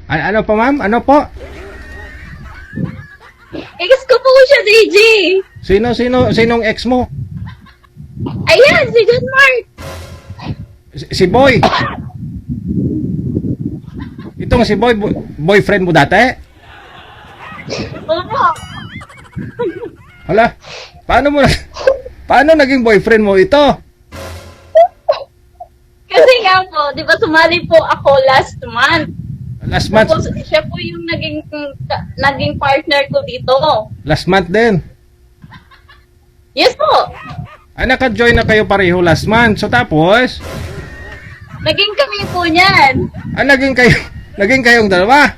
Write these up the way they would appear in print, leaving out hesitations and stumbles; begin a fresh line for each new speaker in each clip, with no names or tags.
Ano po, ma'am? Ano po?
Ex ko po siya, DJ.
Sinong ex mo?
Ayan, si John Mark.
Si Boy. Itong si Boy, boyfriend mo dati?
Opo.
Hala, paano naging boyfriend mo ito?
Kasi nga po, di ba sumali po ako last month.
Last month?
Tapos siya po yung naging partner ko dito.
Last month din?
Yes po.
Naka-join na kayo pareho last month. So tapos?
Naging kami po niyan.
Naging kayong dalawa?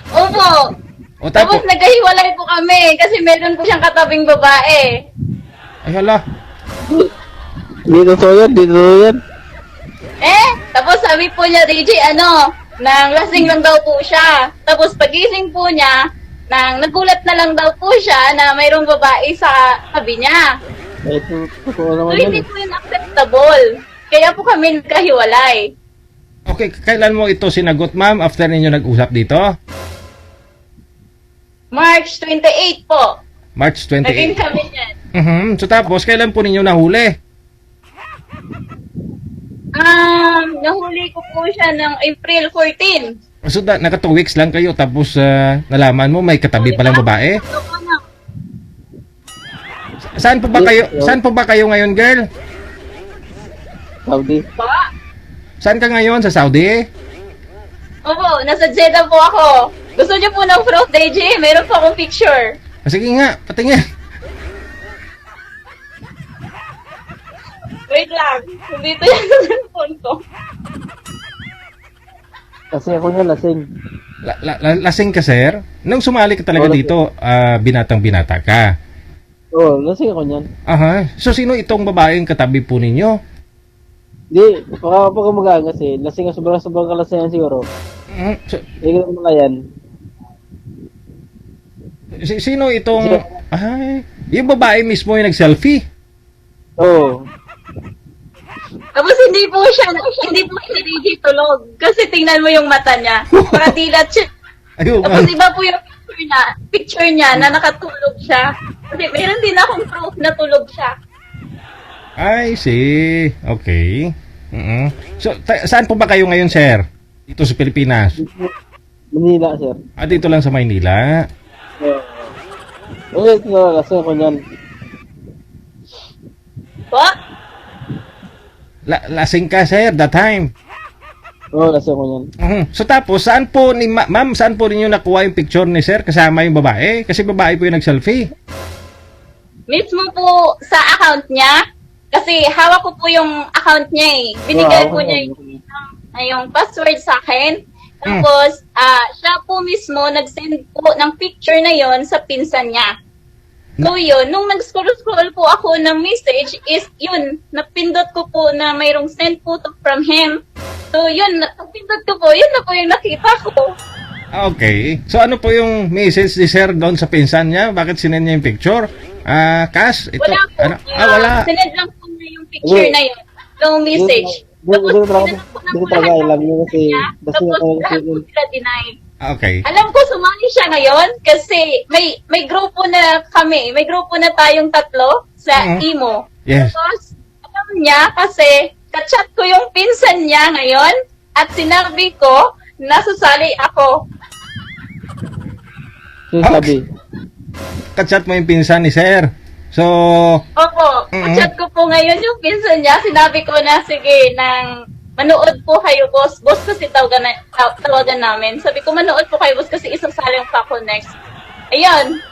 Opo.
O
Tapos nagkahiwalay po kami kasi meron po siyang katabing babae.
Ay hala.
Dito yan.
Tapos sabi po niya, DJ, nang lasing lang daw po siya. Tapos pagising po niya, nagulat na lang daw po siya na mayroong babae sa tabi niya.
Ito, totoo
So,
naman
hindi
yan.
po yun acceptable. Kaya po kami nagkahiwalay.
Okay, kailan mo ito sinagot, ma'am, after ninyo nag-usap dito?
March 28 po.
March
Naging
28.
kami niyan.
So tapos, kailan po ninyo nahuli?
Nahuli ko po siya ng April 14.
So naka 2 weeks lang kayo, tapos nalaman mo may katabi palang babae? Saan po ba kayo ngayon, girl?
Saudi.
Pa?
Saan ka ngayon? Sa Saudi?
Opo, nasa Jeddah po ako. Gusto niyo po ng proof, DJ? Meron po akong picture.
Sige nga, patingin.
Wait lang. Dito yan sa cellphone ko.
Kasi ako niya lasing.
Lasing ka, sir? Nung sumali ka talaga
Lasing.
dito, binatang-binata ka.
Oo, lasing ako niyan.
Aha. So, sino itong babaeng katabi po ninyo?
Hindi, pag umaga kasi, lasing ka, sobrang kalasingan siguro.
So,
Hindi ko naman yan.
sino itong... Ay, yung babae mismo yung nag-selfie.
Oo.
Tapos hindi po siya DJ tulog. Kasi tingnan mo yung mata niya. Nakadilat siya.
Ayun,
Tapos iba po yung picture niya na nakatulog siya. Kasi meron din akong proof na tulog siya.
I see. Okay. So, saan po ba kayo ngayon, sir? Dito sa Pilipinas?
Manila, sir.
Dito lang sa Maynila?
Oo, ito na, lasing ako niyan.
Po?
Lasing ka, sir, that time?
Oo, lasing ako niyan.
So tapos, saan po ma'am, saan po ninyo nakuha yung picture ni sir kasama yung babae? Kasi babae po yung nag-selfie.
Mismo po sa account niya. Kasi hawak ko po yung account niya eh. Binigay
Wow.
po niya yung password sa akin. Tapos, siya po mismo nag-send po ng picture na yon sa pinsan niya. So yun, nung nag-scroll po ako ng message is yun, napindot ko po na mayroong send photo from him. So yun, napindot ko po, yun na po yung nakita ko.
Okay. So ano po yung message ni sir doon sa pinsan niya? Bakit sinend niya yung picture? Cash? Ito,
Wala po.
wala.
Sinend lang po niya yung picture na yun. Yung message. Tapos, sinend po
Hindi ko talaga alam yun kasi
tapos
lasing ako
lahat po
kasi.
sila denied.
Okay.
Alam ko sumali siya ngayon kasi may grupo na kami, may grupo na tayong tatlo sa Imo.
Yes.
Tapos, alam niya kasi kachat ko yung pinsan niya ngayon at sinabi ko na susali ako.
Sabi.
Kachat mo yung pinsan ni sir. So,
Opo, kachat ko po ngayon yung pinsan niya. Sinabi ko na sige, manood po kayo, boss. Boss kasi tawagan namin. Sabi ko, manood po kayo, boss, kasi isasali pa ako next. Ayun.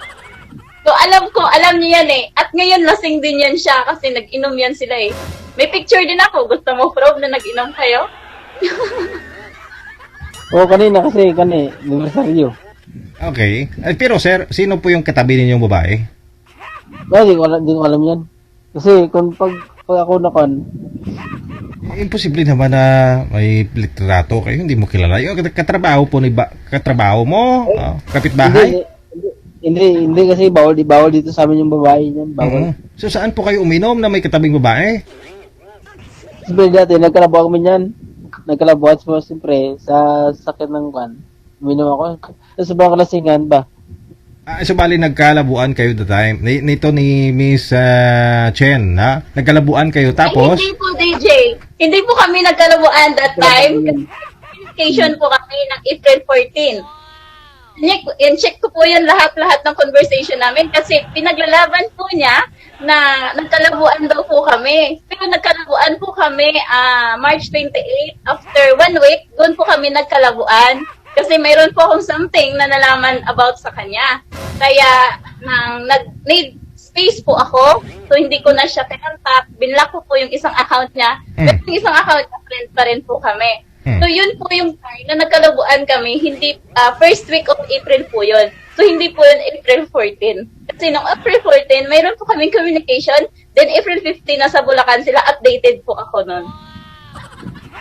So, alam niya yan eh. At ngayon, lasing din yan siya kasi nag-inom yan sila eh. May picture din ako. Gusto mo prove na nag-inom kayo?
Oo, kanina kasi, aniversaryo.
okay. Pero sir, sino po yung katabi ninyong babae?
Hindi ko alam yan. Kasi, pag ako nakon,
Imposible naman na may litrato kayo, hindi mo kilala. Yung katrabaho po katrabaho mo, kapitbahay.
Hindi kasi bawal dito sa amin yung babae niyan, bawal.
So saan po kayo uminom na may katabing babae?
Sabi dati, nagkarabaho kami niyan. nagkalabuhan mo, siyempre, sa sakit ng kwan. Uminom ako. Sa sobrang kalasingan ba?
So bali nagkalabuan kayo the time. Nito ni Miss Chen, ha? Nagkalabuan kayo
Ay,
tapos
hindi po, DJ. Hindi po kami nagkalabuan that time. Communication po kami ng April 14. In-check ko po yan lahat ng conversation namin kasi pinaglalaban po niya na nagkalabuan daw po kami. Pero nagkalabuan po kami March 28. After 1 week, doon po kami nagkalabuan. Kasi mayroon po akong something na nalaman about sa kanya. Kaya, nag-need space po ako. So, hindi ko na siya kinontak. Binlock ko po yung isang account niya. Pero yung isang account niya, friend pa rin po kami. So, yun po yung time na nagkalabuan kami. Hindi, first week of April po yun. So, hindi po yun April 14. Kasi nung April 14, mayroon po kaming communication. Then, April 15, nasa Bulacan sila. Updated po ako nun.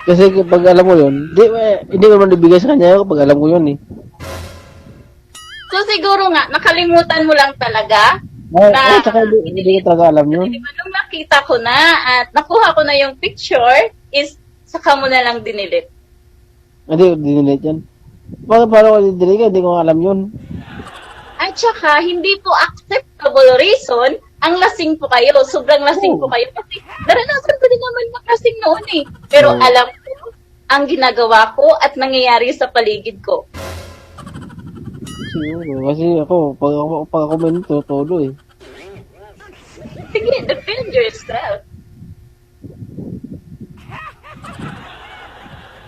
Kasi pag alam mo yun, hindi naman ibigay sa kanya kapag alam ko yun eh.
So, siguro nga, nakalimutan mo lang talaga.
Ay, tsaka hindi ko talaga alam yun.
Diba, nung nakita ko na at nakuha ko na yung picture, is saka mo na lang dinilit.
Hindi, dinilit yan. Paano ko dinilit? Hindi ko alam yun.
At saka, hindi po acceptable reason ang lasing po kayo. Sobrang lasing po kayo. Kasi naranasan ko din naman makasing noon eh. Pero alam ko ang ginagawa ko at nangyayari sa paligid ko.
Siguro. Kasi ako, pag ako may tutulo eh.
Sige, defend yourself.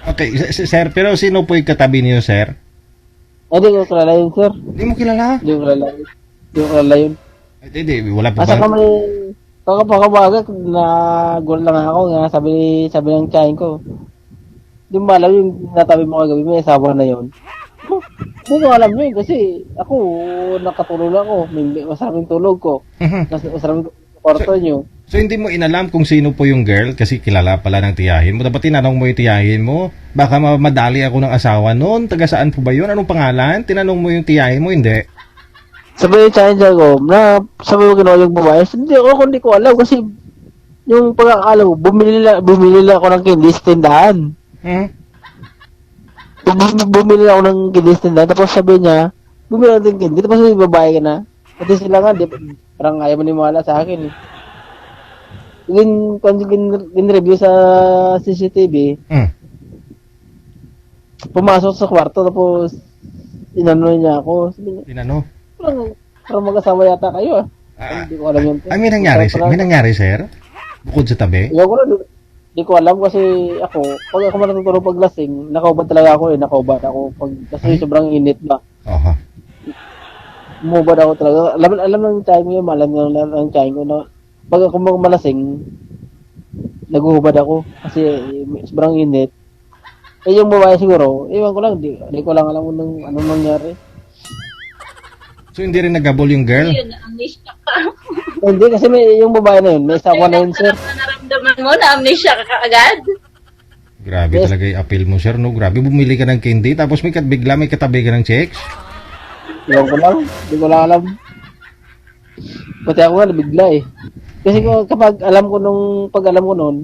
okay, sir, pero sino po yung katabi niyo, sir?
Hindi ko kilala yun, sir.
Hindi mo kilala?
Hindi ko kilala yun. Hindi ko kilala yun.
Hindi, wala pa
Asa
ba?
kami, pagkabaga, nagulat lang ako nga, sabi ng tiyahin ko. Di mo alam yung natabi mo kagabi, may asawa na yun. Hindi ko alam yun kasi ako, nakatulog lang ako. Masaraming tulog ko. Masaraming kwarto nyo.
So hindi mo inalam kung sino po yung girl kasi kilala pala ng tiyahin mo. Dapat tinanong mo yung tiyahin mo. Baka madali ako ng asawa noon. Taga saan po ba yun? Anong pangalan? Tinanong mo yung tiyahin mo, hindi?
Sabi yung tiyahin ko, na sabi mo ginawa yung babae. Hindi ko alam kasi yung pagkakala ko, bumili lang ako ng candy sa tindahan. Bumili ako ng candy sa tindahan. Tapos sabi niya, bumili ako ng candy. Tapos yung babae ka na. Pati sila nga, parang ayaw mo maniwala sa akin eh. Gin-review sa CCTV, pumasok sa kwarto tapos inano niya ako. Sabi niya,
Tinano?
parang mag-asawa yata kayo ah. Hindi ko alam yun.
Ay, may nangyari, sir? Bukod sa tabi?
Iwan ko na, di ko alam kasi pag ako man natutulog pag lasing, nakaubad talaga ako eh, nakaubad ako kasi sobrang init ba.
Oho.
Umubad ako talaga. Alam ng tiyahin ko yun, alam ng tiyahin ko na pag ako malasing, naguhubad ako kasi sobrang init. Eh yung babae siguro, iwan ko lang, di ko lang alam kung anong nangyari.
So hindi rin nagabol yung girl?
Yun, amnesia ka.
Hindi kasi yung babae na yun, may asawa na yun, sir.
Naramdaman mo na amnesia ka kaagad.
Grabe
Yes.
talaga yung appeal mo, sir, no? Grabe, bumili ka ng candy, tapos bigla may katabi ka ng chicks?
Iwan ko lang, di ko lang alam. Pati ako nga, nabigla eh. Kasi kapag alam ko noon,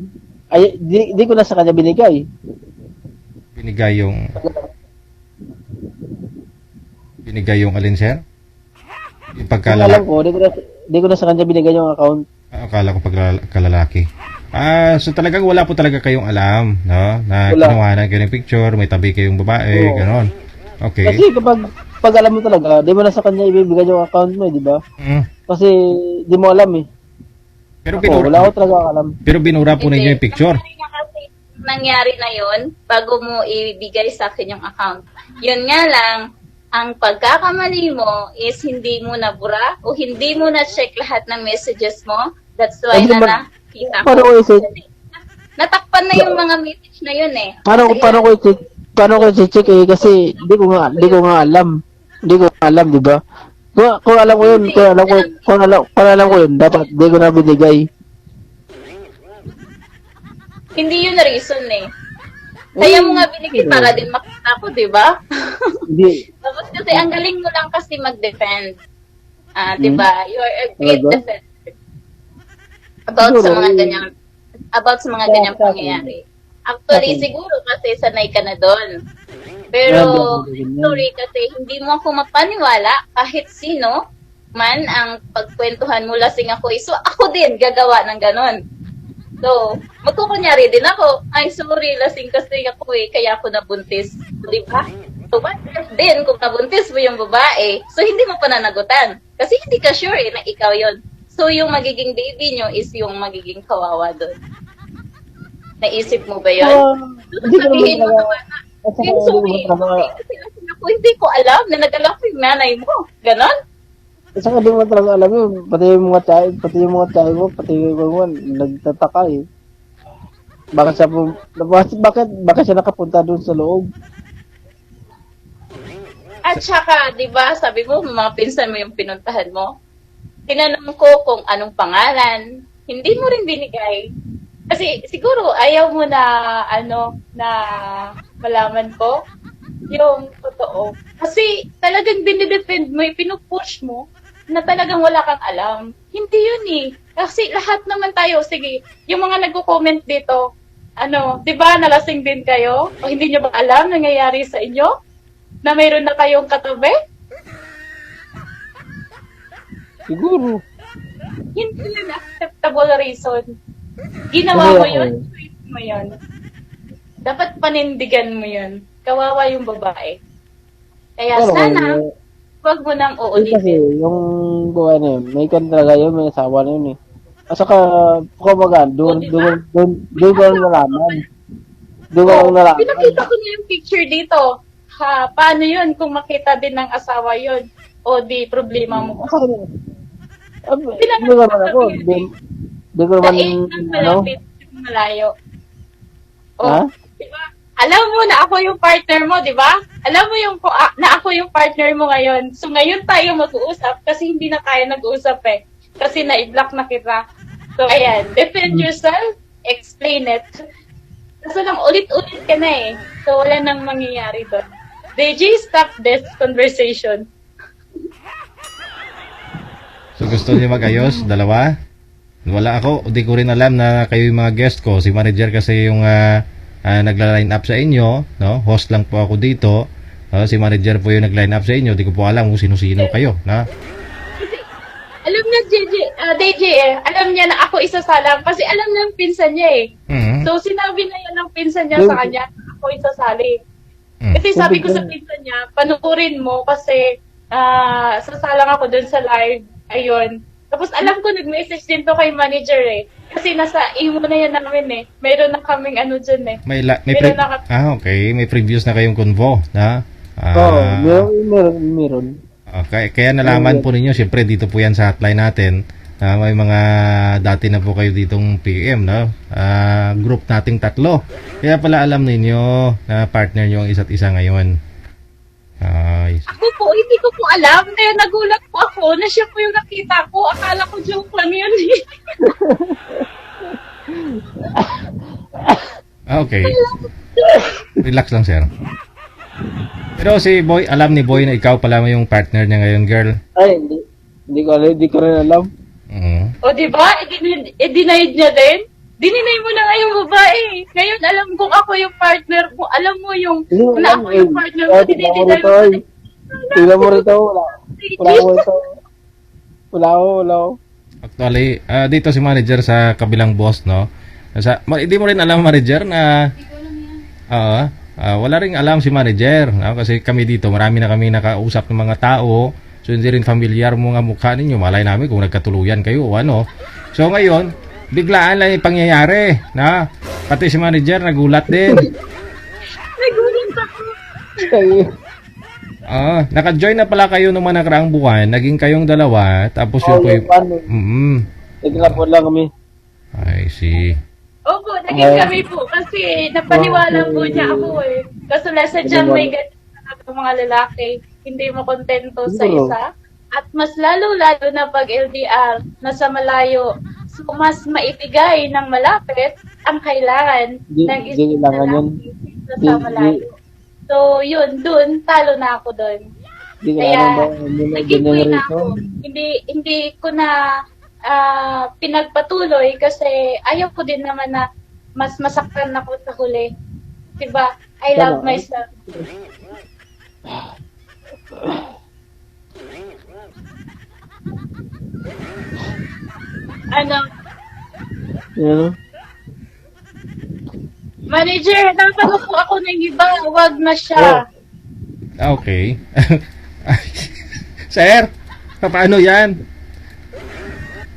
ay, di ko na sa kanya binigay.
Binigay yung alin, sir? Yung
Kung alam ko, di ko na sa kanya binigay yung account.
Akala ko pagkalalaki. So talagang wala po talaga kayong alam, no? Na
Wala.
kinuhanan kayo ng picture, may tabi kayong babae,
Oo.
ganon. Okay.
Kasi pag alam mo talaga, di mo na sa kanya ibibigay yung account mo, di ba? Kasi di mo alam eh.
Pero
Wala ko talaga alam.
Pero binura po ninyo yung picture.
Nangyari na yun bago mo ibigay sa akin yung account. Yun nga lang, ang pagkakamali mo is hindi mo nabura o hindi mo na-check lahat ng messages mo. That's why
Hindi
na nakita ko.
Paano ko i-check?
Natakpan na yung mga message na yun eh.
Paano ko i-check eh? Kasi di ko nga alam. Di ko alam, di ba? Kung alam ko yun, kung alam ko yun, dapat di ko na binigay.
Hindi yun na reason eh. Kaya mo nga binigay para din makita ko, di ba?
Hindi.
Tapos kasi ang galing mo lang kasi mag-defend. Di ba? You are a great
Talaga?
defender. About sa mga ganyang pangyayari. Actually,
Okay.
siguro kasi sanay ka na doon. Pero, sorry kasi hindi mo ako mapaniwala kahit sino man ang pagkwentuhan mo lasing ako. So, ako din gagawa ng ganon. So, magkukunyari din ako, ay sorry, lasing kasi ako kaya ako nabuntis. Di ba? So, what if din kung nabuntis mo yung babae, so hindi mo pananagutan. Kasi hindi ka sure na ikaw yon. So, yung magiging baby nyo is yung magiging kawawa doon. Naisip mo ba yun?
Hindi ko naman
Sabihin mo
talaga,
naman,
at saka
I'm
hindi ko
sorry,
naman talaga,
kasi ako hindi ko alam na nag-alak yung nanay mo. Ganon?
at saka hindi mo talaga alam yun, pati yung mga tsahe mo, pati yung mga nagtataka eh. Bakit siya nakapunta doon sa loob?
At saka, di ba, sabi mo, mga pinsan mo yung pinuntahan mo. Tinanong ko kung anong pangalan. Hindi mo rin binigay. Kasi siguro ayaw mo na, na malaman ko yung totoo. Kasi talagang dinidefend mo, pinupush mo na talagang wala kang alam. Hindi yun eh. Kasi lahat naman tayo, sige, yung mga nagko-comment dito, di ba, nalasing din kayo? O hindi nyo ba alam nangyayari sa inyo? Na mayroon na kayong katabi?
Siguro.
Hindi yun acceptable reason. Ginawa mo yun, choice mo yun. Dapat panindigan mo yun. Kawawa yung babae. Kaya
Pero,
sana, huwag mo nang
kasi
uulitin.
yung buhay na yun, may kan talaga yun, may asawa na yun eh. At saka, kumbaga, doon ko lang nalaman. Doon ko lang nalaman.
Pinakita ko na yung picture dito. Paano yun kung makita din ng asawa yun? O di problema mo.
Hindi ko naman ako, hindi ko naman,
Daig ng malapit, malayo.
Ha?
Diba? Alam mo na ako yung partner mo, di ba? Alam mo yung na ako yung partner mo ngayon. So ngayon tayo mag-uusap kasi hindi na tayo nag-uusap eh. Kasi na-block na kita. So ayan, defend yourself, explain it. Kaso lang ulit-ulit ka na eh. So wala nang mangyayari doon. DJ, stop this conversation.
So gusto niyo mag-ayos, dalawa? Wala ako, di ko rin alam na kayo yung mga guest ko. Si manager kasi yung nagla-line up sa inyo, no? Host lang po ako dito. Si manager po yung nag-line up sa inyo. Di ko po alam kung sino-sino kayo, na?
Alam niya, DJ alam niya na ako isasalang kasi alam niya ang pinsan niya eh.
Mhm.
So, sinabi na yan ng pinsan niya sa kanya, ako isasali. Kasi sabi ko sa pinsan niya, panukurin mo kasi sasalang ako dun sa live. Ayun. Tapos alam ko, nag-message din to kay manager eh. Kasi nasa imo na yan namin eh. Mayroon na kaming dyan eh.
Okay. May previous na kayong convo, na?
Oo, meron.
Okay, kaya nalaman po ninyo, siyempre dito po yan sa hotline natin. May mga dati na po kayo ditong PM, no? Group nating tatlo. Kaya pala alam ninyo na partner nyo ang isa't isa ngayon.
Ako po, hindi ko po alam. Kaya nagulat po ako na siya po yung nakita ko. Akala ko joke lang yun eh.
Okay. Relax lang, sir. Pero si Boy, alam ni Boy na ikaw pala yung partner niya ngayon, girl.
Ay, hindi ko rin alam.
O diba? I-denied niya din. Dininay mo na nga yung babae. Ngayon, alam kong ako yung partner mo. Alam mo yung, na ako yung partner mo. Dinideny mo na.
Tingnan mo rito, wala ko.
Actually, dito si manager sa kabilang boss, no? Hindi mo rin alam, manager, na wala rin alam si manager, no? Kasi kami dito, marami na kami nakausap ng mga tao. So hindi rin familiar mo nga mukha ninyo. Malay namin kung nagkatuluyan kayo o ano. So ngayon, biglaan lang yung pangyayari, na pati si manager nagulat din.
Nagulat ako.
Naka-join na pala kayo nung mga nakaraang buwan. Naging kayong dalawa. Tapos yun po yung...
Nagkakapon lang kami.
I see.
Opo, naging kami po. Kasi napaniwala po niya ako eh. Kaso nasa dyan may ganyan talaga mga lalaki. Hindi mo kontento sa isa. At mas lalo-lalo na pag LDR, nasa malayo. So, mas maibigay ng malapit ang kailangan ng isang lalaki nasa malayo. So, yun, dun, talo na ako dun. Kaya, nag-giveaway na ako. Hindi ko na pinagpatuloy kasi ayaw ko din naman na mas masaktan ako sa huli. Diba? I love
Tama.
myself. Ano,
Yan, no?
manager, napalo po ako ng iba. Wag na siya.
Okay. Sir, paano yan?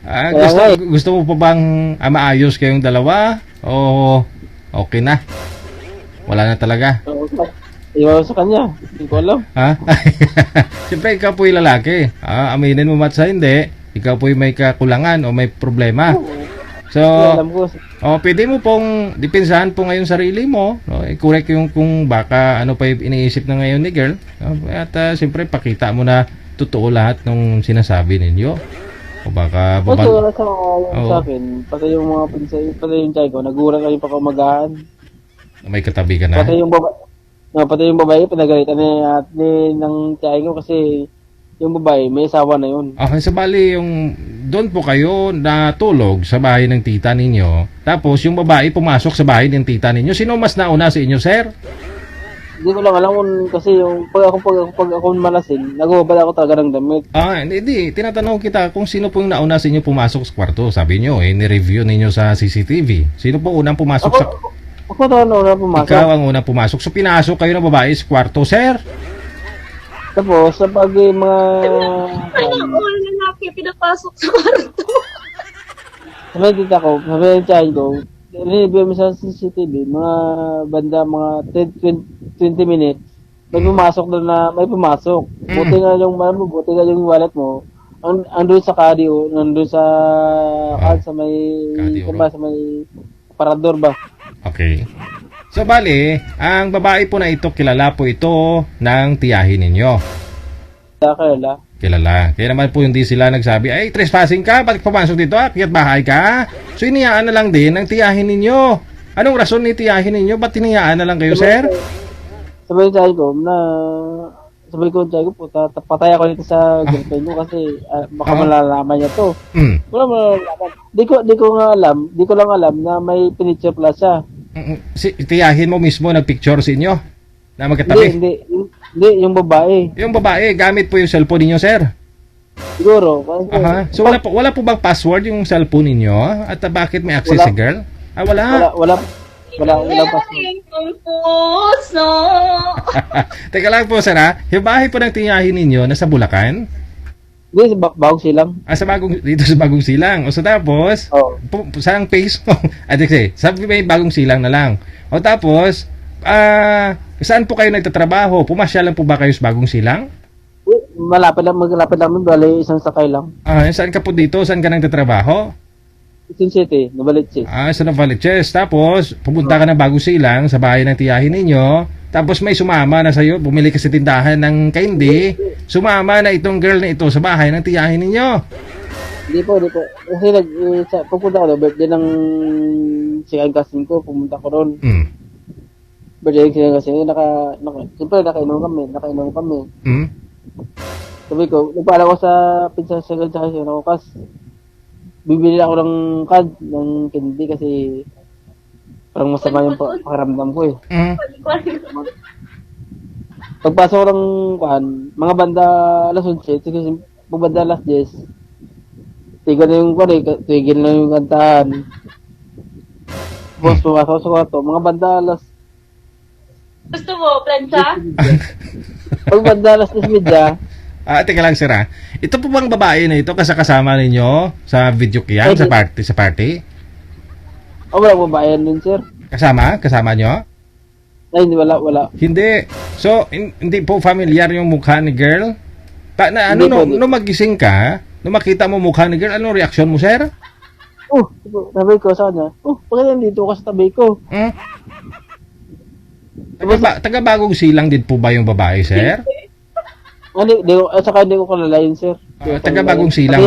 Kaya nga
Gusto mo pa bang maayos kayong dalawa? O okay na? Wala na talaga?
Iwan ko sa kanya. Hindi ko alam.
Ha? Siyempre, ikaw po'y lalaki. Aminin mo matsa hindi. Ikaw po'y may kakulangan o may problema. So,
Hindi alam ko.
pwede mo pong depensahan po ngayon sarili mo. No? I-correct yung kung baka ano pa yung iniisip na ngayon ni girl. No? At siyempre, pakita mo na totoo lahat ng sinasabi ninyo. O baka
Kasi
babal...
wala sa,
Oo.
sa akin, pati yung mga pinsay, pati yung chay ko, nagulat kami pa kumagahan.
May katabi ka na.
Pati yung babae, no, pati yung babae, pinagalitan ni ng chay ko kasi yung babae, may asawa na yun.
Okay, sa bali yung doon po kayo natulog sa bahay ng tita ninyo. Tapos yung babae pumasok sa bahay ng tita ninyo. Sino mas nauna sa inyo, sir?
Hindi ko lang alam kung kasi yung pag ako malasing, nagubad ako talaga ng damit.
Hindi. Tinatanong kita kung sino po yung nauna sa inyo pumasok sa kwarto. Sabi nyo, ni-review ninyo sa CCTV. Sino po unang pumasok
Ako,
sa...
ako na pumasok.
Ikaw ang unang pumasok. So, pinasok kayo ng babae sa kwarto, sir?
Tapos, sa pag mga...
Ano, all lalaki pinapasok sa kwarto.
Sabi tita ko, sabi ng chay ko, review mo sa CCTV, mga banda, mga 10, 20 minutes, may pumasok doon na, may pumasok. Buti nga yung wallet mo, andun sa cardio, nandun sa, sa may,
Cardio.
sa may parador ba?
Okay. So, bali, ang babae po na ito, kilala po ito ng tiyahin ninyo.
Kaya
Kilala. Kaya naman po hindi sila nagsabi, ay, trespassing ka, bakit pumasok dito? Piat bahay ka? So, iniyaan na lang din ng tiyahin ninyo. Anong rason ni tiyahin ninyo? Ba't iniyaan na lang kayo, sir?
sabi ng chay ko, sabi ko ng chay ko, puta, patay ako dito sa girlfriend mo kasi baka
Oo.
malalaman niya to.
Mm.
Wala malalaman. Di ko lang alam na may pinicture pala siya.
Si tiyahin mo mismo nagpicture sa inyo na
Hindi,
magkatabi.
hindi, yung babae.
Yung babae, gamit po yung cellphone ninyo, sir.
Siguro. Kasi,
Aha. So, wala po bang password yung cellphone ninyo? At bakit may access
Wala.
si girl? Wala.
wala password.
Meron kong puso.
Teka lang po, sir, ha? Yung bahay po ng tiyahin ninyo nasa Bulacan?
Hindi, bagong silang.
Dito sa Bagong Silang. O so tapos,
Oo.
saan face mo? Kasi, sabi may Bagong Silang na lang. O tapos, saan po kayo nagtatrabaho? Pumasya lang po ba kayo sa Bagong Silang?
Malapit lang, bali isang sakay lang.
Saan ka po dito? Saan ka nagtatrabaho?
Quezon City, Novaliches.
Sa Novaliches. Tapos, pupunta ka ng Bagong Silang sa bahay ng tiyahin ninyo. Tapos may sumama na sa'yo. Bumili ka sa tindahan ng candy. Sumama na itong girl na ito sa bahay ng tiyahin ninyo.
Hindi po. Kasi pupunta ko doon, birthday ng sigang cousin ko, pumunta ko doon.
Hmm.
Birthday ng sigang cousin ko, siyempre nakainom kami.
Hmm?
Sabi ko, nagpala ko sa pinsan sigang cousin ko, kas bibili ako ng card ng candy kasi parang masama yung pakiramdam ko eh.
Hmm?
Pagpasok ko ng mga banda alas 11, kasi pag banda alas 10, tigil na yung kantahan. Boss, pumasok sa kwarto, mga banda alas,
Gusto mo, plancha?
pag banda alas 10:30,
Teka lang, sir, ha? Ito po bang babae na ito kasama ninyo sa video kaya? Sa party?
wala babayan din, sir.
Kasama nyo?
Ay, hindi, wala.
Hindi. So, hindi po familiar yung mukha ni girl?
Hindi po, hindi.
Nung magising ka, nung makita mo mukha ni girl, anong reaksyon mo, sir?
Sabi ko sa kanya, bakit nandito ka sa tabi ko?
Hmm? Taga Bagong Silang din po ba yung babae, sir?
Hindi ko kalalayin, sir.
Taga Bagong Silang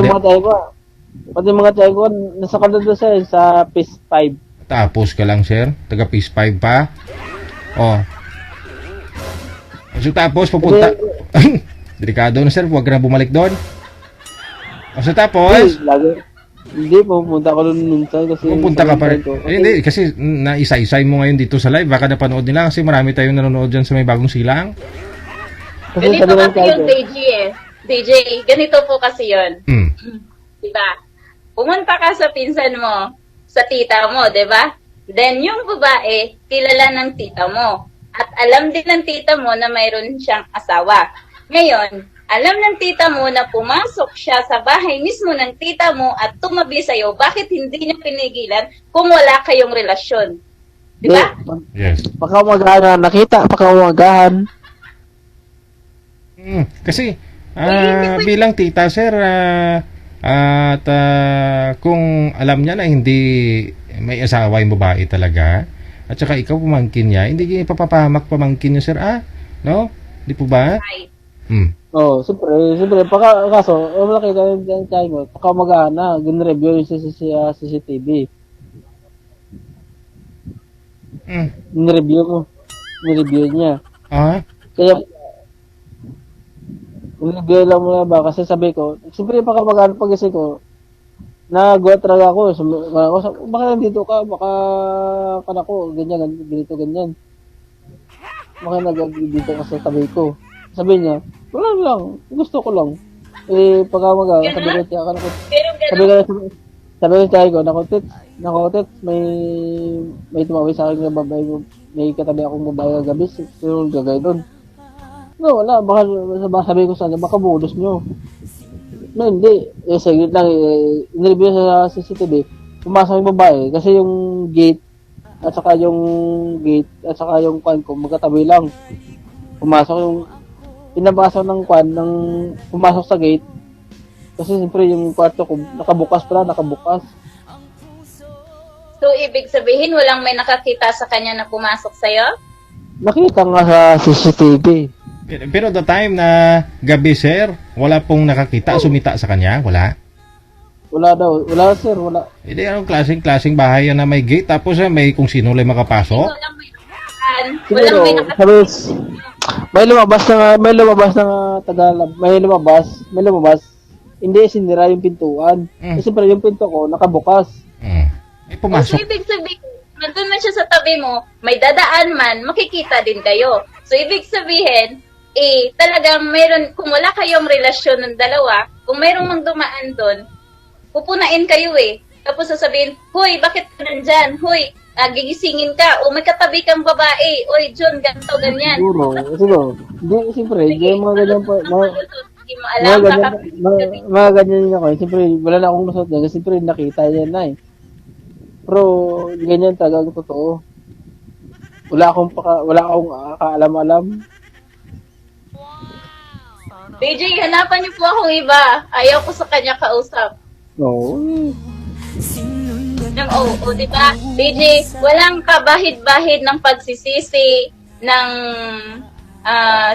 Pati
din.
yung mga tayo ko, nasa kanila sa Peace 5.
Tapos ka lang, sir. Taga Peace 5 pa. Oh. So, tapos pupunta. Delikado na, sir. Huwag ka na bumalik doon. So, tapos,
Hindi, pupunta ko doon minsan kasi...
Pupunta ka pa rin.
ko.
Eh, hindi, kasi naisa-isay mo ngayon dito sa live. Baka napanood nila kasi marami tayong nanonood dyan sa may bagong silang.
Kasi
Ganito
sabi ng
kasi
Chai
yung
ko,
DJ eh. DJ, ganito po kasi yun.
Hmm.
Diba? Pumunta ka sa pinsan mo, sa tita mo, diba? Then yung babae, kilala ng tita mo. At alam din ng tita mo na mayroon siyang asawa. Ngayon, alam ng tita mo na pumasok siya sa bahay mismo ng tita mo at tumabi sa'yo, bakit hindi niya pinigilan kung wala kayong relasyon?
di,
Diba?
Yes.
pakamagahan na, nakita, pakamagahan.
Kasi bilang tita sir at kung alam niya na hindi may asawa yung babae talaga at saka ikaw pamangkin niya, hindi niya ipapapahamak pamangkin niya sir no? Di po ba?
Ay,
Oo, siyempre, kaso, nakita ng Chai ko, pakamagahan na, ginreview yung CCTV. Nireview niya. Kaya, nireview lang muna ba, kasi sabi ko, siyempre pakamagahan pagising ko, nagawa talaga ako, baka nandito ka, baka kanako, ganyan, ganito, ganyan. Baka nandito ka sa tabi ko. Sabi niya, wala lang, gusto ko lang. Pagkamaga, sabi ko, tiyak ka na ko, sabi ko, tiyak ko, nakotit, may tumawid sa akin na babae, may katabi akong babae kagabi, pero gagay doon. No, wala, baka sabi ko sana, baka bonus nyo. No, hindi. Saglit lang, inireview sa CCTV, pumasok yung babae, kasi yung gate, at saka yung kwan ko, magkatabi lang. Pumasok yung, pinabasok ng kwan, pumasok sa gate, kasi siyempre yung kwarto ko, nakabukas.
so ibig sabihin, walang may nakakita sa kanya na pumasok sa'yo?
Nakita nga sa CCTV.
Pero the time na gabi sir, wala pong nakakita, sumita sa kanya, wala.
Wala daw, wala sir, wala.
Hindi anong klaseng bahay yan na may gate tapos may kung sino lang makapasok.
Walang may nakakita.
Siguro,
Walang may nakakita.
sabi, may lumabas, hindi sinira yung pintuan. Kasi pero yung pinto ko, nakabukas.
Ay
So
pumasok.
ibig sabihin, nandun man siya sa tabi mo, may dadaan man, makikita din kayo. So ibig sabihin, talagang meron, kung wala kayong relasyon ng dalawa, kung mayroong mang dumaan doon, pupunain kayo Tapos sasabihin, huy, bakit ka nandyan? Huy, gigisingin ka. O may katabi kang babae. Oy, John, ganito, ganyan.
Siguro. Hindi, siyempre, hindi yung mga ganyan po.
Hindi mo alam.
Mga ganyan yun ako. Siyempre, wala na akong masot niya. Kasi siyempre, nakita niya na Pero, ganyan talaga ang totoo. Wala akong kaalam-alam.
BJ, hanapan niyo po akong iba. Ayaw ko sa kanya kausap.
No.
Diba? BJ, walang kabahid-bahid ng pagsisisi ng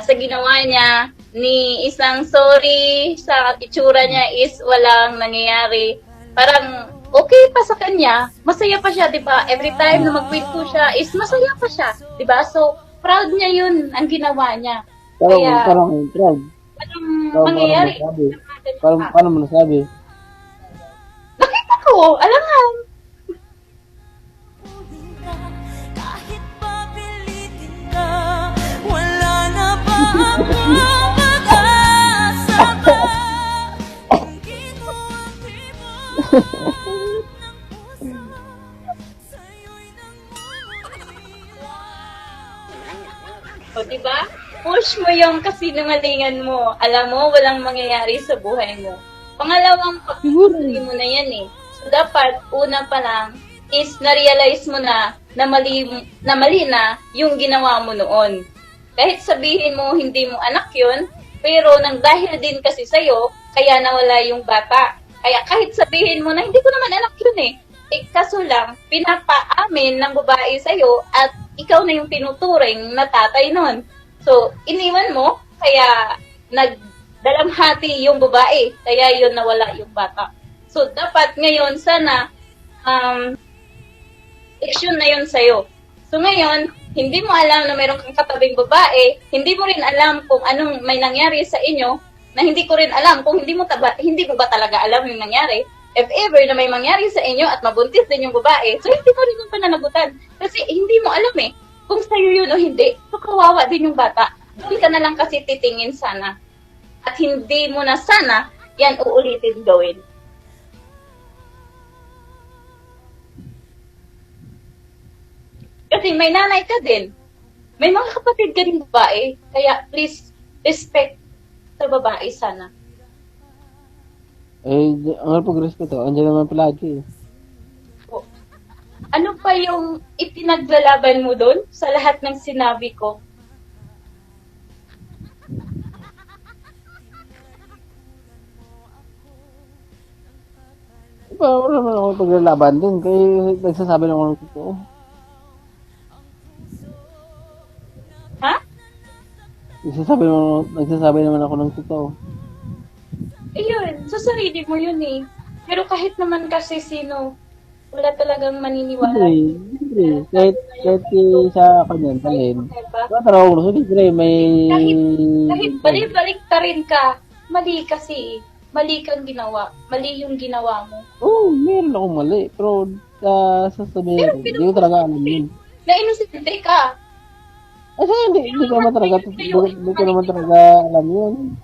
sa ginawa niya ni isang sorry sa itsura niya is walang nangyayari. Parang okay pa sa kanya, masaya pa siya, 'di ba? Every time na magkwento siya is masaya pa siya, 'di ba? So proud niya 'yun ang ginawa niya.
Parang proud.
Anong mangyayari?
Paano mo nasabi?
Nakita ko, alangan.
Kahit papilitin na, wala na ba ang pag-asa pa? Hindi ko aktibo ng puso, sa'yo'y nangunguniwan.
O, diba? Push mo yung kasinungalingan mo. Alam mo, walang mangyayari sa buhay mo. Pangalawang pag-uuli mo na yan So, dapat, una pa lang, is na-realize mo na mali na yung ginawa mo noon. Kahit sabihin mo, hindi mo anak yun, pero nang dahil din kasi sa'yo, kaya nawala yung bata. Kaya kahit sabihin mo na, hindi ko naman anak yun kaso lang, pinapaamin ng babae sa'yo at ikaw na yung tinuturing na tatay nun. So, iniwan mo, kaya nagdalamhati yung babae, kaya yun nawala yung bata. So, dapat ngayon, sana, action na yun sa'yo. So, ngayon, hindi mo alam na mayroon kang katabing babae, hindi mo rin alam kung anong may nangyari sa inyo, na hindi ko rin alam kung hindi mo ba talaga alam yung nangyari. if ever na may mangyari sa inyo at mabuntis din yung babae, so hindi ko rin yung pananagutan. Kasi hindi mo alam eh, kung sa'yo yun o hindi. So kawawa din yung bata. Doon ka na lang kasi titingin sana. At hindi mo na sana yan uulitin gawin. Kasi may nanay ka din. May mga kapatid ka din babae. Kaya please, respect sa babae sana.
Ang pag-respeto, andyan naman palagi.
O, ano pa yung ipinaglalaban mo doon sa lahat ng sinabi ko?
Wala naman ako paglalaban dun, kaya nagsasabi lang ako ng totoo.
Ha?
Nagsasabi naman ako ng totoo.
Ayun, sa sarili mo yun eh. Pero kahit naman kasi sino, wala talagang maniniwala.
Siyempre, kahit sa kanya, talin.
Diba?
Mataraw ko, siyempre, may...
Kahit balik-balik ta rin ka, mali kasi. Mali kang ginawa. Mali yung ginawa mo.
Oo, meron akong mali. Pero sasabihin ko, hindi ko talaga alam yun.
Na-inosente ka.
Kasi hindi ko naman talaga alam yun.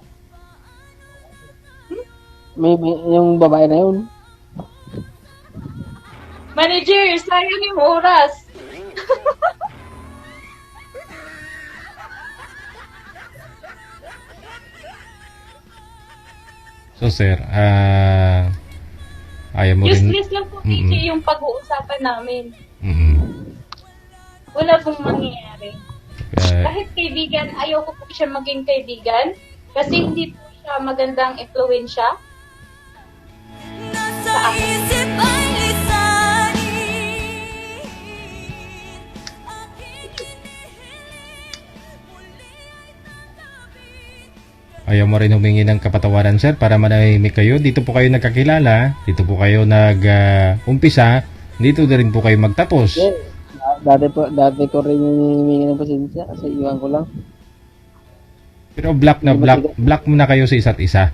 May yung babae na yun.
Manager, sayang yung oras.
So sir, ayaw mo rin...
Useless lang po, PJ, yung pag-uusapan namin. Wala pong mangyayari. Kahit kaibigan, ayaw ko po siya maging kaibigan kasi hindi po siya magandang impluwensya.
Nasa isip ay lisanin. Aking
Ayaw mo rin humingi ng kapatawaran sir para manahimik kayo. Dito po kayo nagkakilala, dito po kayo nag-umpisa, dito na rin po kayo magtapos.
Yeah. Dati ko rin yung humingi ng pasensya kasi iwan ko lang.
Pero block mo na kayo sa isa't isa.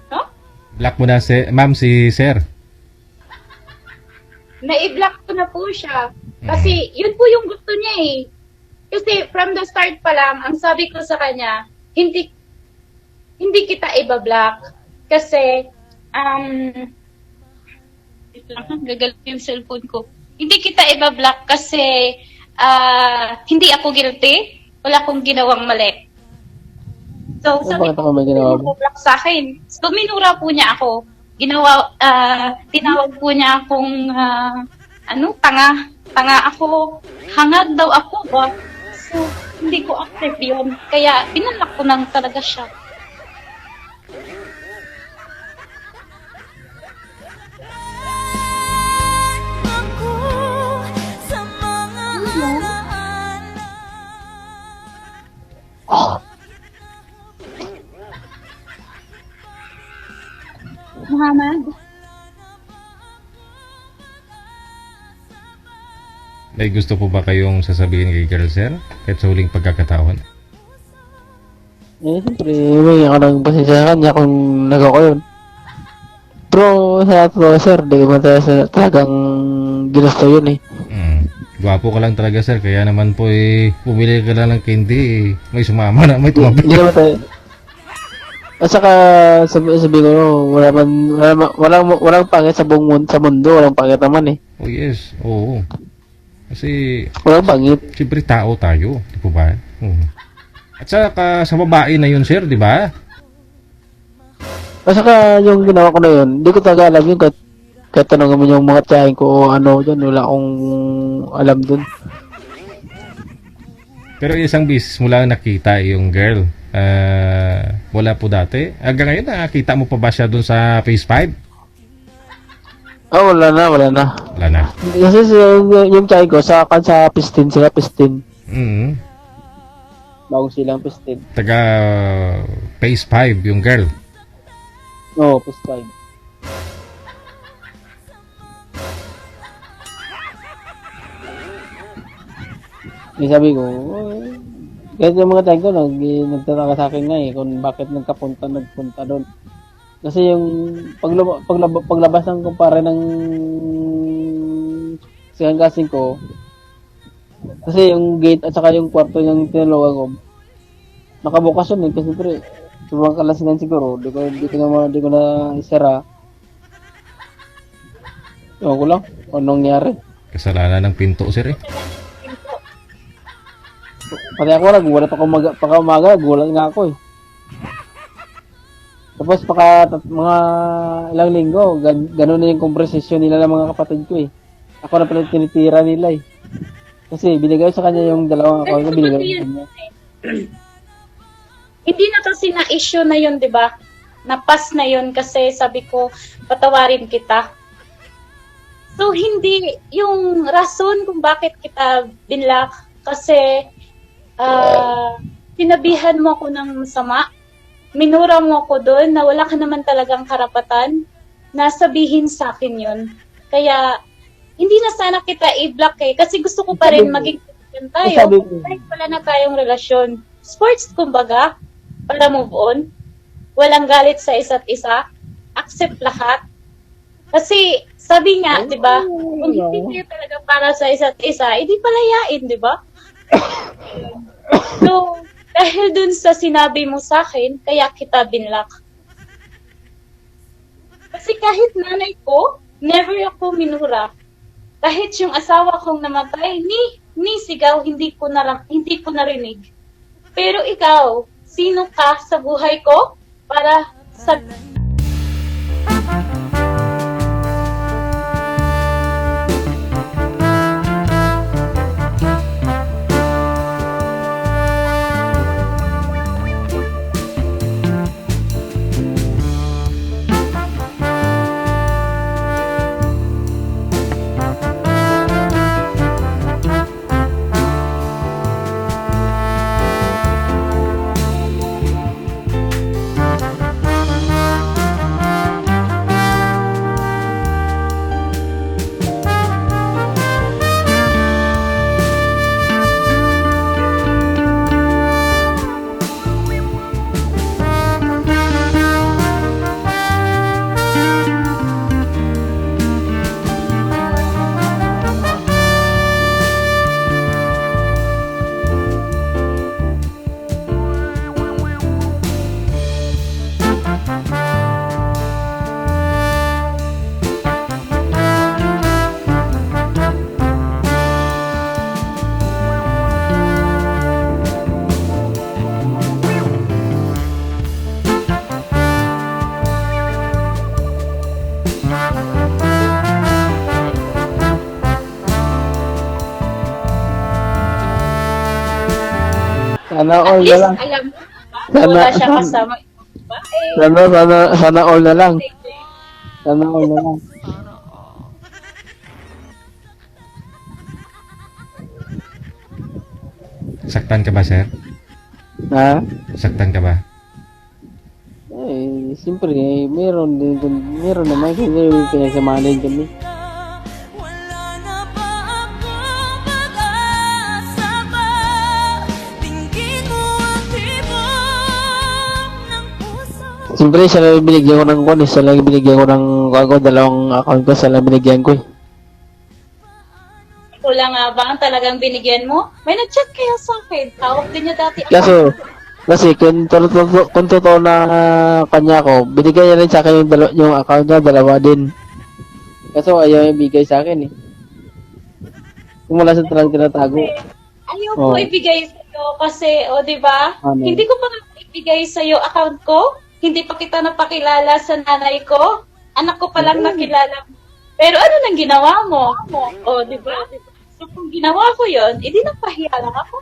No?
Block mo na ma'am si sir.
Na-i-block ko na po siya. Kasi yun po yung gusto niya eh. Kasi from the start pa lang, ang sabi ko sa kanya, hindi kita iba-block. Kasi, gagal yung cellphone ko. Hindi kita iba-block kasi hindi ako guilty. Wala akong ginawang mali. So, sabi
Bakit ako may ginawa mo?
block sa akin. So, minura po niya ako. Tinawag po niya akong, tanga. Tanga ako. Hangad daw ako ba? So, hindi ko accept yun. Kaya, binalak ko nang talaga siya.
ako sa mga alaala.
Muhammad?
May gusto po ba kayong sasabihin kay girl sir? Kahit sa huling pagkakataon.
Siyempre, humingi ako ng pasensya sa kanya kung nagawa ko yun. Pero sa totoo sir, di ko talagang ginusto yun eh.
Gwapo ka lang talaga sir, kaya naman po pumili ka lang ng candy may sumama na, may tumabi.
Hindi naman tayo. At saka sabi ko, walang pangit sa buong mundo, walang pangit naman eh.
Oh yes, oo. Kasi,
Walang pangit.
siyempre tao tayo, di po ba? At saka sa babae na yun sir, di ba?
At saka yung ginawa ko na yun, hindi ko talaga alam yun kahit tanongin mo yung mga tiyahin ko o ano dyan, wala akong alam dun.
Pero isang beses mo lang nakita yung girl. Wala po dati. Hanggang ngayon nakita mo pa ba siya dun sa Phase 5?
Wala na.
Wala na.
Kasi yung tiyahin ko, sila pistin. Bago silang pistin.
Taga Phase 5 yung girl.
Oo, pistin. Sabi ko, kahit yung mga tiyahin ko, nagtataka sa akin nga eh, kung bakit nagpunta doon. Kasi yung paglabas ng kumpare ng singanggasing ko, kasi yung gate at saka yung kwarto yung tinulugan ko, nakabukas yun eh. Kasi siyempre, sobrang kalasingan siguro. Di ko na isara. Ewan ko lang, anong nangyari.
Kasalanan ng pinto, sir eh.
Pati ako nagulat ako pagka umaga, nagulat nga ako eh. Tapos mga ilang linggo, gano'n na yung conversation nila ng mga kapatid ko eh. Ako na pala tinitira nila eh. Kasi binigay sa kanya yung dalawang account ko, binigay sa kanya.
Hindi na kasi na-issue na yun, di ba? Na-pass na yun kasi sabi ko, patawarin kita. So, hindi yung rason kung bakit kita binlock kasi sinabihan mo ako ng masama. Minura mo ako doon na wala ka naman talagang karapatan na sabihin sa akin yun. Kaya, hindi na sana kita i-block eh. Kasi gusto ko pa rin maging kaibigan tayo.
Sabi ko.
Kahit wala na tayong relasyon. Sports, kumbaga, para move on. Walang galit sa isa't isa. Accept lahat. Kasi, sabi nga, di ba, kung hindi kayo talaga para sa isa't isa, hindi palayain, di ba? So, dahil dun sa sinabi mo sa akin, kaya kita binlock. Kasi kahit nanay ko, never ako minura. Kahit yung asawa kong namatay, ni sigaw, hindi ko narinig. Pero ikaw, sino ka sa buhay ko para sa
Sana
at
all na
least
lang.
alam mo,
Sana-
wala siya kasama ibang babae.
Sana all na lang. Sana all na lang.
Saktan ka ba, sir?
Ha?
Saktan ka ba?
Eh, siyempre, meron naman kasi may pinagsamahan din kami.
Wala na ba akong pag-asa ba? Tingin mo ang tibok ng puso.
Siyempre, siya lang binigyan ko ng kwan eh. Siya lang binigyan ko ng dalawang account ko. Siya lang binigyan ko eh.
Wala nga ba ang talagang binigyan mo? May nag-chat kaya sa akin. Tawag din niya dati.
Kasi kung totoo na kanya ko, binigay niya rin sa akin yung account niya, dalawa din. Kaso ayaw niya bigay sa akin eh. Kung wala siya talagang tinatago.
Ayaw
Oh.
ko ibigay sa'yo kasi, o di ba?
Ano?
Hindi ko pa nga ibigay sa'yo account ko. Hindi pa kita napakilala sa nanay ko. Anak ko pa lang nakilala. Pero ano nang ginawa mo? O, di ba? So, kung ginawa ko yon, edi napahiya lang ako.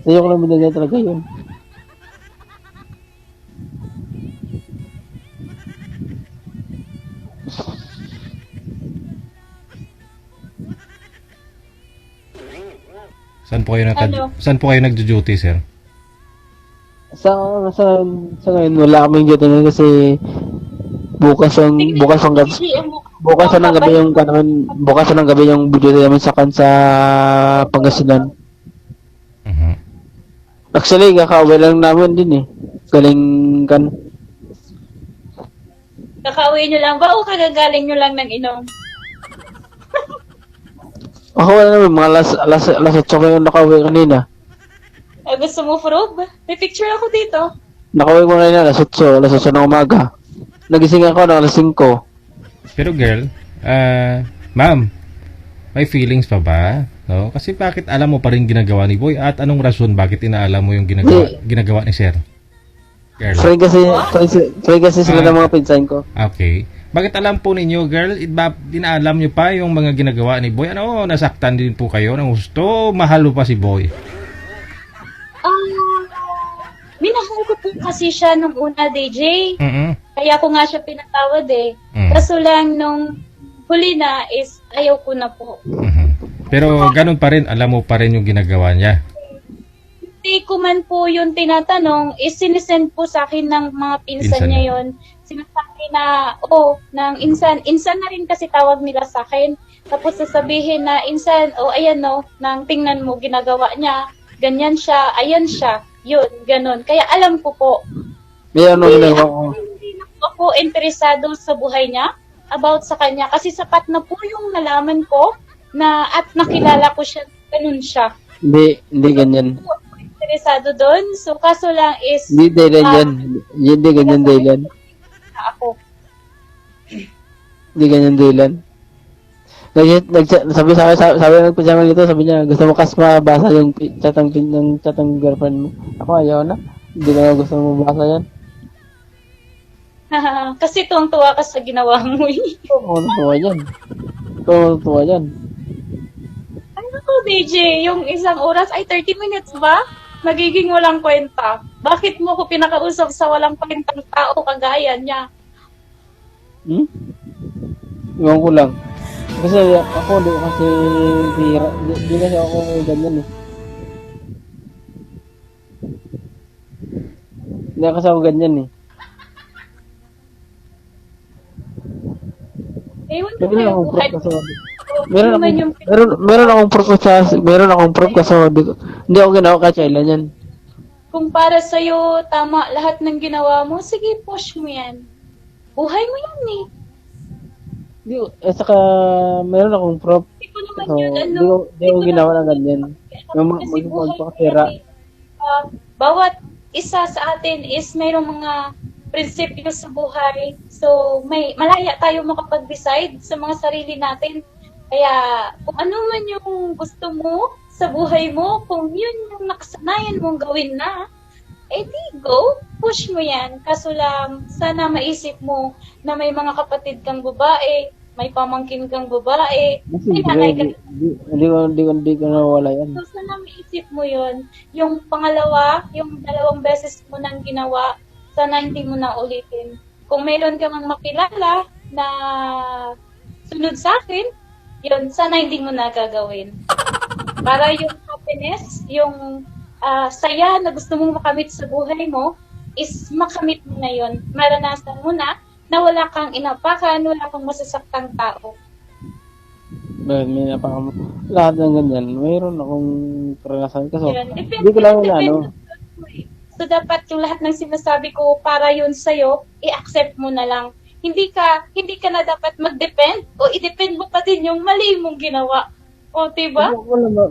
Sa'yo ko lang binigay talaga yun.
Saan po kayo
Ano?
Saan po kayo nagjo-duty, sir?
Sa ngayon, wala kaming dito ngayon kasi bukas ang gabi. Bukas ng gabi yung bukas ng gabi yung video namin sa Pangasinan.
Mhm.
Actually, kakauwi lang namin din eh. Galing kan.
Kakauwi nyo lang ba o kagagaling nyo lang ng inom?
Ako wala naman, mga alas 8 ko yung nakauwi kanina.
Gusto mo proof? May picture ako dito.
Nakauwi ko kanina alas 8 ng umaga. Nagising ako ng alas 5.
Pero girl, ma'am, may feelings pa ba? No? Kasi bakit alam mo pa rin ginagawa ni Boy at anong rason bakit inaalam mo yung ginagawa ni Sir? Girl.
Friend kasi sila ng mga pinsan ko.
Okay. Bakit alam po ninyo, girl, dinaalam nyo pa yung mga ginagawa ni Boy? Ano, nasaktan din po kayo ng gusto? Mahalo pa si Boy.
Minahal ko po kasi siya nung una, DJ.
Mm-mm.
Kaya ko nga siya pinatawad eh.
Mm.
Kaso lang nung huli na is ayaw ko na po.
Mhm. Pero ganun pa rin, alam mo pa rin yung ginagawa niya.
Hindi ko man po yung tinatanong, is sinisend po sa akin ng mga pinsan
Pinsan
niya
niya.
yun. Sinasabi na, ng insan na rin kasi tawag nila sa akin. Tapos sasabihin na, insan, ayan no, nang tingnan mo, ginagawa niya, ganyan siya, ayan siya, yun, ganun. Kaya alam ko po,
May ano ginagawa ko.
hindi na po ako interesado sa buhay niya, about sa kanya, kasi sapat na po yung nalaman ko, na at nakilala ko siya, ganun siya.
Hindi ganyan.
Po ako interesado doon, so kaso lang is,
Hindi dahilan yan. Hindi ganyan dahilan.
ako.
Hindi ganyan dahilan. Sabi sa akin, sabi ng pinsan nito, sabi niya, gusto mo kas mabasa yung chat ng girlfriend mo. Ako ayaw na. Hindi ko na gusto mo mabasa yan.
Kasi tuwang-tuwa ka sa ginawa mo eh.
Oo, tuwa yan. Tuwa yan.
Ano to, DJ? Yung isang oras ay 30 minutes ba? Nagiging walang kwenta. Bakit mo ko pinakausap sa walang kwentang tao kagaya niya?
Iwan ko lang. Kasi ako, di kasi bihira. Di kasi ako ganyan eh. Hindi kasi ako ganyan eh.
Ewan ko
Meron
na yung
akong
buhay
proof kasi
mo.
meron
Ano man
akong
yung
meron akong proof kasi meron akong proof kasi hindi ako ginawa kahit kailan yan.
kung para sa'yo, tama lahat ng ginawa mo, sige, push mo yan. Buhay mo yan eh.
Hindi saka meron akong proof.
Hindi ko naman
So,
yun,
di ko ginawa ng ganyan. Yung
Kasi buhay mo
magpakasira.
yan eh. Bawat isa sa atin is mayroong mga prinsipyo sa buhay. So, malaya tayo makapag-decide sa mga sarili natin. Kaya, kung ano man yung gusto mo sa buhay mo, kung yun yung nakasanayan mong gawin na, di go, push mo yan. Kaso lang, sana maisip mo na may mga kapatid kang babae, may pamangkin kang babae,
Kasi
may nanay ka.
hindi ko nawala yan.
So, sana maisip mo yun. Yung pangalawa, yung 2 beses mo nang ginawa, sana hindi mo na ulitin. Kung mayroon ka mang makilala na sunod sa akin, yun, sana hindi mo na gagawin. Para yung happiness, yung saya na gusto mong makamit sa buhay mo, is makamit mo na yun. Maranasan mo na wala kang inapakan, wala kang masasaktang tao.
May lahat ng ganyan. Mayroon akong karanasan. Kaso,
Yun.
hindi ko lang na ano.
So, dapat yung lahat ng sinasabi ko para yun sa'yo, i-accept mo na lang. Hindi ka na dapat mag-depend o i-depend mo pa din yung mali mong ginawa. O, diba?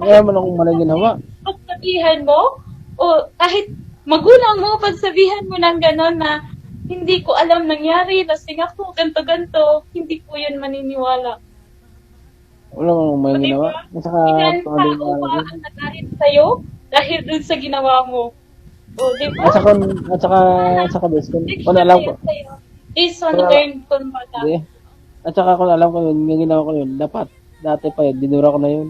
Kaya man akong malang ginawa.
Pagsabihan mo, o kahit magulang mo, pagsabihan mo ng gano'n na hindi ko alam nangyari, lasing ako, ganto-ganto, hindi ko yun maniniwala.
Wala akong malang ginawa. At saka,
Ilan tao ba ang nagalit sa'yo dahil dun sa ginawa mo? O, diba?
at saka best friend. Kung alam ko,
Based on
Wala.
learned kumbaga.
hindi. At saka kung alam ko yun, yung ginawa ko yun, dapat, dati pa yun, dinura ko na yun.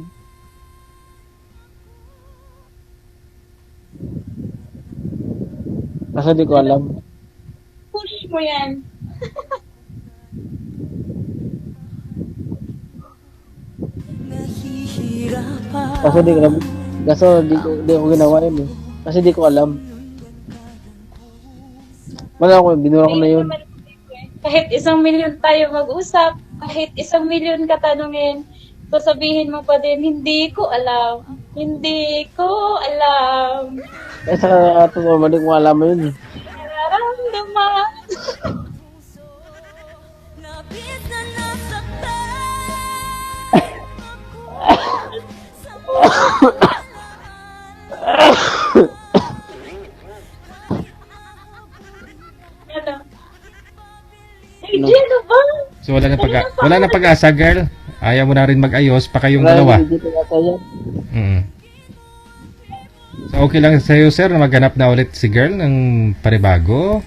Kasi di ko alam.
Push mo yan.
Nahihirapan
Kasi di ko ginawa yun eh. Kasi di ko alam. Wala ko, dinura ko na yun.
Kahit 1,000,000 tayo mag-usap, kahit 1,000,000 katanungin, sasabihin mo pa din, hindi ko alam. Hindi ko alam.
Eh, sa totoo, mali kung alam mo yun.
Nararamdaman.
Labis na nasaktan
Ano? Ay, Jen, ba?
So wala na pag-asa, girl. Ayaw mo na rin mag-ayos pa kayong dalawa.
Hindi ko kaya.
Mm. So okay lang sa'yo, sir, na maghanap na ulit si girl ng panibago?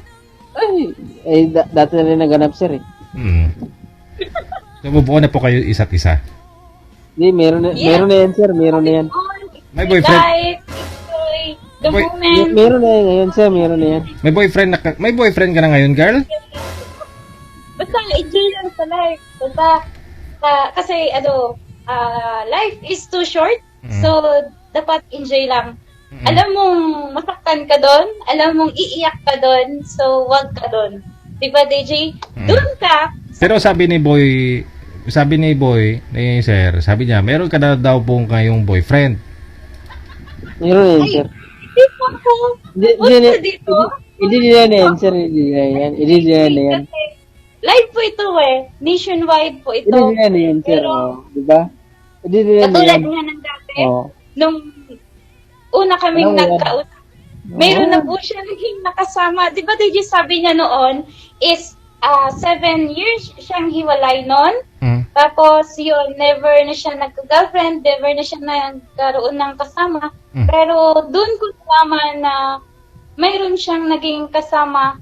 Ay, dati na rin naganap, sir, eh.
Mm. So bubuo na po kayo isa't isa.
Hindi, meron na yan, sir. Meron na yan.
May boyfriend?
Life, enjoy the
Boy-
moment.
Meron na yan ngayon, sir. Meron na yan.
May boyfriend ka na ngayon, girl?
Basta enjoy lang sa life. Basta, kasi life is too short. So, dapat enjoy lang. Alam mong masaktan ka doon, alam mong iiyak ka doon, so wag ka doon. Diba, DJ? Doon ka.
Pero sabi ni sir, sabi niya, meron ka na daw pong kayong boyfriend.
Meron na yan, sir.
Hindi po ako. Punta dito.
Hindi nila na yan, sir. Hindi nila yan. Hindi nila na yan.
Kasi live po ito nationwide po ito.
Hindi nila na yan, sir.
Pero,
Diba? Hindi nila na
katulad
yan.
nga ng dati,
Oo.
nung una kaming
Ano yan?
nagkausap, meron na po siya naging nakasama. Di ba, DJ, sabi niya noon is 7 years siyang hiwalay noon. Tapos, yun, never na siya nagka-girlfriend, never na siya nagkaroon ng kasama. Pero, doon ko nalaman na mayroon siyang naging kasama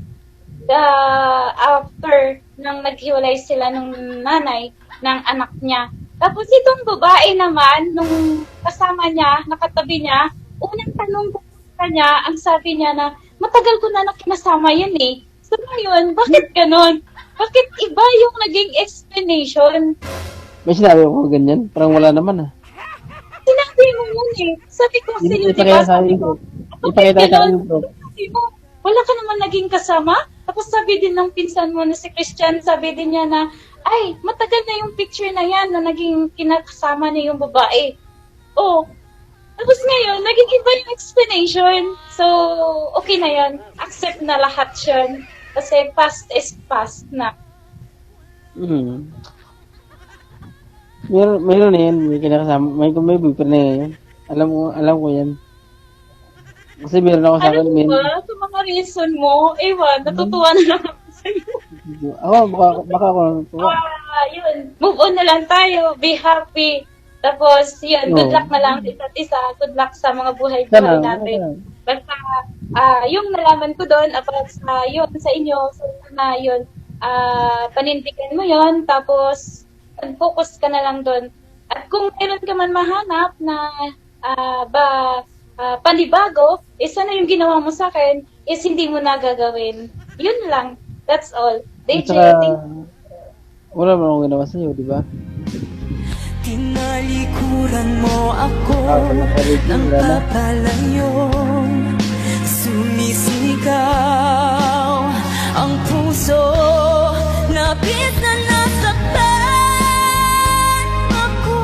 after nang naghiwalay sila nung nanay ng anak niya. Tapos, itong babae naman, nung kasama niya, nakatabi niya, unang tanong ko sa kanya, ang sabi niya na, matagal ko na kinasama yan eh. So, ngayon, bakit ganon? Bakit iba yung naging explanation?
May sinabi ko ganyan. Parang wala naman, ah.
Sinabi mo muna eh. Sabi ko sa iyo, di ba?
Ipakita sa akin, bro. Ipakita sa akin, bro.
Sabi mo, wala ka naman naging kasama? Tapos sabi din ng pinsan mo na si Christian, sabi din niya na, ay, matagal na yung picture na yan na naging kinakasama niya yung babae. Oh. Tapos ngayon, naging iba yung explanation. So, okay na yan. Accept na lahat yun. Kasi past is past na.
Meron na yan. May kinakasama. May boyfriend na yan. Alam ko yan. Kasi meron ako sa
Ano
akin.
ba? Sa mga reason mo, ewan, natutuwa na lang ako sa'yo.
Ako, baka ako natuwa.
Yun. Move on na lang tayo. Be happy. Tapos, yun, good luck na lang sa isa't isa. Good luck sa mga buhay-buhay natin. Basta, yung nalaman ko doon, about sa yun, sa inyo, so na yun, panindigan mo yun, tapos, focus ka na lang doon. At kung meron ka man mahanap na, panibago, sana yung ginawa mo sa akin, is hindi mo na gagawin. Yun lang. That's all. DJ,
wala mo akong ginawa sa'yo, di ba?
Tinalikuran mo ako ng patalayong sumisigaw ang puso, labis na nasaktan ako